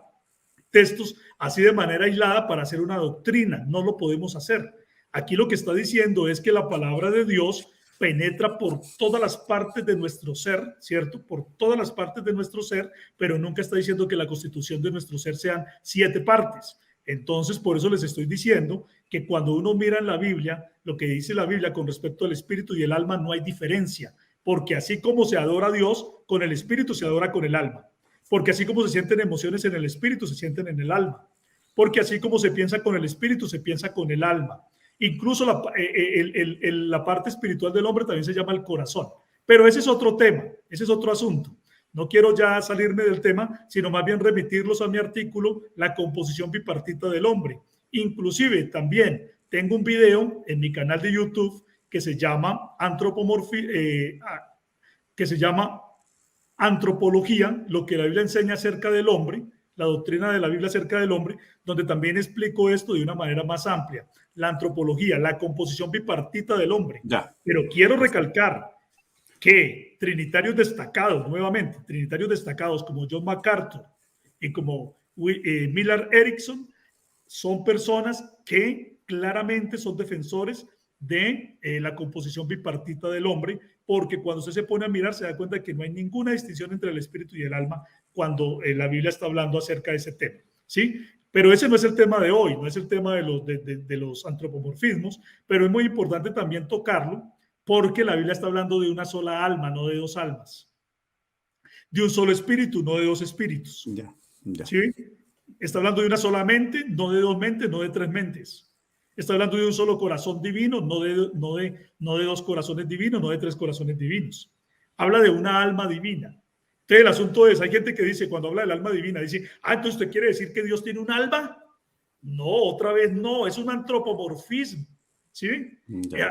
textos así de manera aislada para hacer una doctrina. No lo podemos hacer. Aquí lo que está diciendo es que la palabra de Dios penetra por todas las partes de nuestro ser, ¿cierto? Por todas las partes de nuestro ser, pero nunca está diciendo que la constitución de nuestro ser sean 7 partes. Entonces, por eso les estoy diciendo que cuando uno mira en la Biblia, lo que dice la Biblia con respecto al espíritu y el alma, no hay diferencia, porque así como se adora a Dios, con el espíritu se adora con el alma, porque así como se sienten emociones en el espíritu, se sienten en el alma, porque así como se piensa con el espíritu, se piensa con el alma. Incluso la parte espiritual del hombre también se llama el corazón. Pero ese es otro tema, ese es otro asunto. No quiero ya salirme del tema, sino más bien remitirlos a mi artículo, La composición bipartita del hombre. Inclusive también tengo un video en mi canal de YouTube que se llama Antropología, lo que la Biblia enseña acerca del hombre, la doctrina de la Biblia acerca del hombre, donde también explico esto de una manera más amplia. La antropología, la composición bipartita del hombre. Ya. Pero quiero recalcar que trinitarios destacados, nuevamente, trinitarios destacados como John MacArthur y como Millard Erickson, son personas que claramente son defensores de la composición bipartita del hombre, porque cuando usted se pone a mirar se da cuenta de que no hay ninguna distinción entre el espíritu y el alma cuando la Biblia está hablando acerca de ese tema, ¿sí? Pero ese no es el tema de hoy, no es el tema de los antropomorfismos, pero es muy importante también tocarlo porque la Biblia está hablando de una sola alma, no de dos almas, de un solo espíritu, no de dos espíritus. Ya. ¿Sí? Está hablando de una sola mente, no de dos mentes, no de tres mentes. Está hablando de un solo corazón divino, no de dos corazones divinos, no de tres corazones divinos. Habla de una alma divina. Entonces el asunto es, hay gente que dice, cuando habla del alma divina, dice, entonces ¿usted quiere decir que Dios tiene un alma? No, otra vez no, es un antropomorfismo. ¿Sí?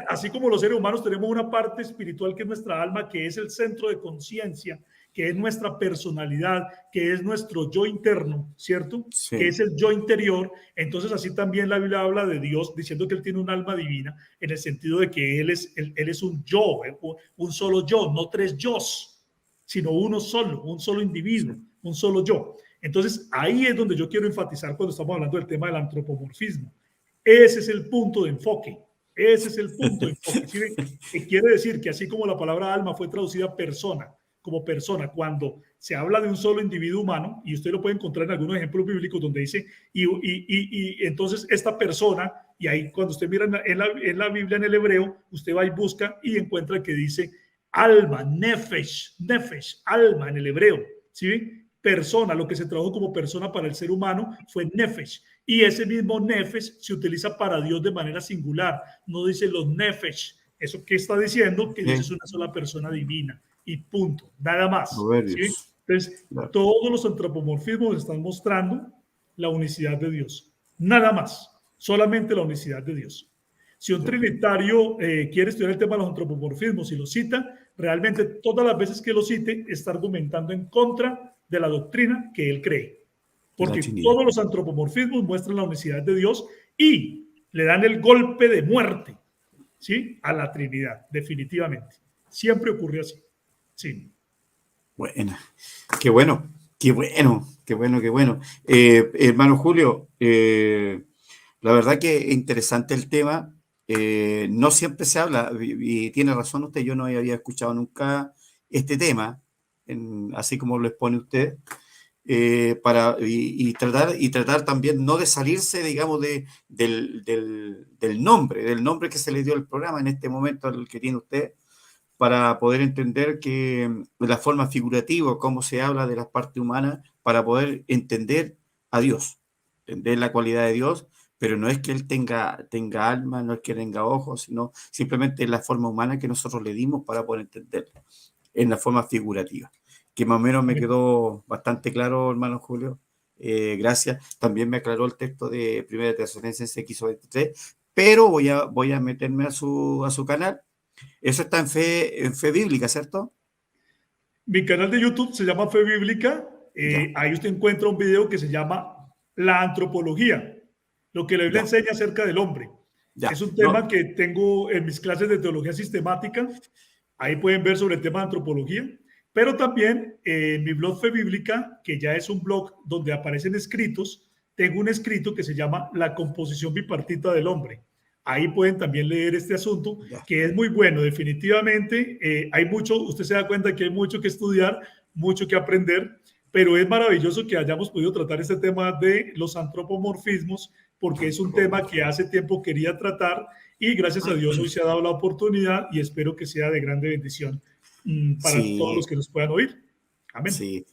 Así como los seres humanos tenemos una parte espiritual que es nuestra alma, que es el centro de conciencia, que es nuestra personalidad, que es nuestro yo interno, ¿cierto? Sí. Que es el yo interior. Entonces así también la Biblia habla de Dios diciendo que Él tiene un alma divina, en el sentido de que Él es un yo, un solo yo, no tres yos, sino uno solo, un solo individuo, un solo yo. Entonces ahí es donde yo quiero enfatizar cuando estamos hablando del tema del antropomorfismo. Ese es el punto de enfoque. Ese es el punto de enfoque. ¿Sí? Quiere decir que así como la palabra alma fue traducida persona, como persona, cuando se habla de un solo individuo humano, y usted lo puede encontrar en algunos ejemplos bíblicos donde dice, y entonces esta persona, y ahí cuando usted mira en la Biblia, en el hebreo, usted va y busca y encuentra que dice alma, nefesh, alma en el hebreo, ¿sí? Persona, lo que se tradujo como persona para el ser humano fue nefesh. Y ese mismo nefesh se utiliza para Dios de manera singular. No dice los nefesh. ¿Eso qué está diciendo? Que Dios es una sola persona divina. Y punto. Nada más. ¿Sí? Entonces, claro, todos los antropomorfismos están mostrando la unicidad de Dios. Nada más. Solamente la unicidad de Dios. Si un trinitario quiere estudiar el tema de los antropomorfismos y lo cita, realmente todas las veces que lo cite está argumentando en contra de la doctrina que él cree. Porque todos los antropomorfismos muestran la unicidad de Dios y le dan el golpe de muerte, ¿sí? A la Trinidad, definitivamente. Siempre ocurre así. Sí. Bueno, qué bueno, qué bueno, qué bueno, qué bueno. Hermano Julio, la verdad que interesante el tema. No siempre se habla, y tiene razón usted, yo no había escuchado nunca este tema, así como lo expone usted, tratar también no de salirse, digamos, del nombre que se le dio al programa en este momento, al que tiene usted, para poder entender que la forma figurativa, cómo se habla de las partes humanas, para poder entender a Dios, entender la cualidad de Dios, pero no es que Él tenga alma, no es que tenga ojos, sino simplemente es la forma humana que nosotros le dimos para poder entenderlo, en la forma figurativa, que más o menos me quedó bastante claro, hermano Julio. Gracias. También me aclaró el texto de 1 Tesalonicenses X:23, pero voy a meterme a su canal. Eso está en fe bíblica, ¿cierto? Mi canal de YouTube se llama Fe Bíblica. Ahí usted encuentra un video que se llama La Antropología, lo que la Biblia enseña acerca del hombre. Es un tema que tengo en mis clases de teología sistemática. Ahí pueden ver sobre el tema de antropología. Pero también en mi blog Fe Bíblica, que ya es un blog donde aparecen escritos, tengo un escrito que se llama La composición bipartita del hombre. Ahí pueden también leer este asunto, que es muy bueno, definitivamente. Hay mucho, usted se da cuenta que hay mucho que estudiar, mucho que aprender, pero es maravilloso que hayamos podido tratar este tema de los antropomorfismos, porque es un tema que hace tiempo quería tratar y gracias a Dios hoy se ha dado la oportunidad y espero que sea de grande bendición para todos los que nos puedan oír. Amén. Sí,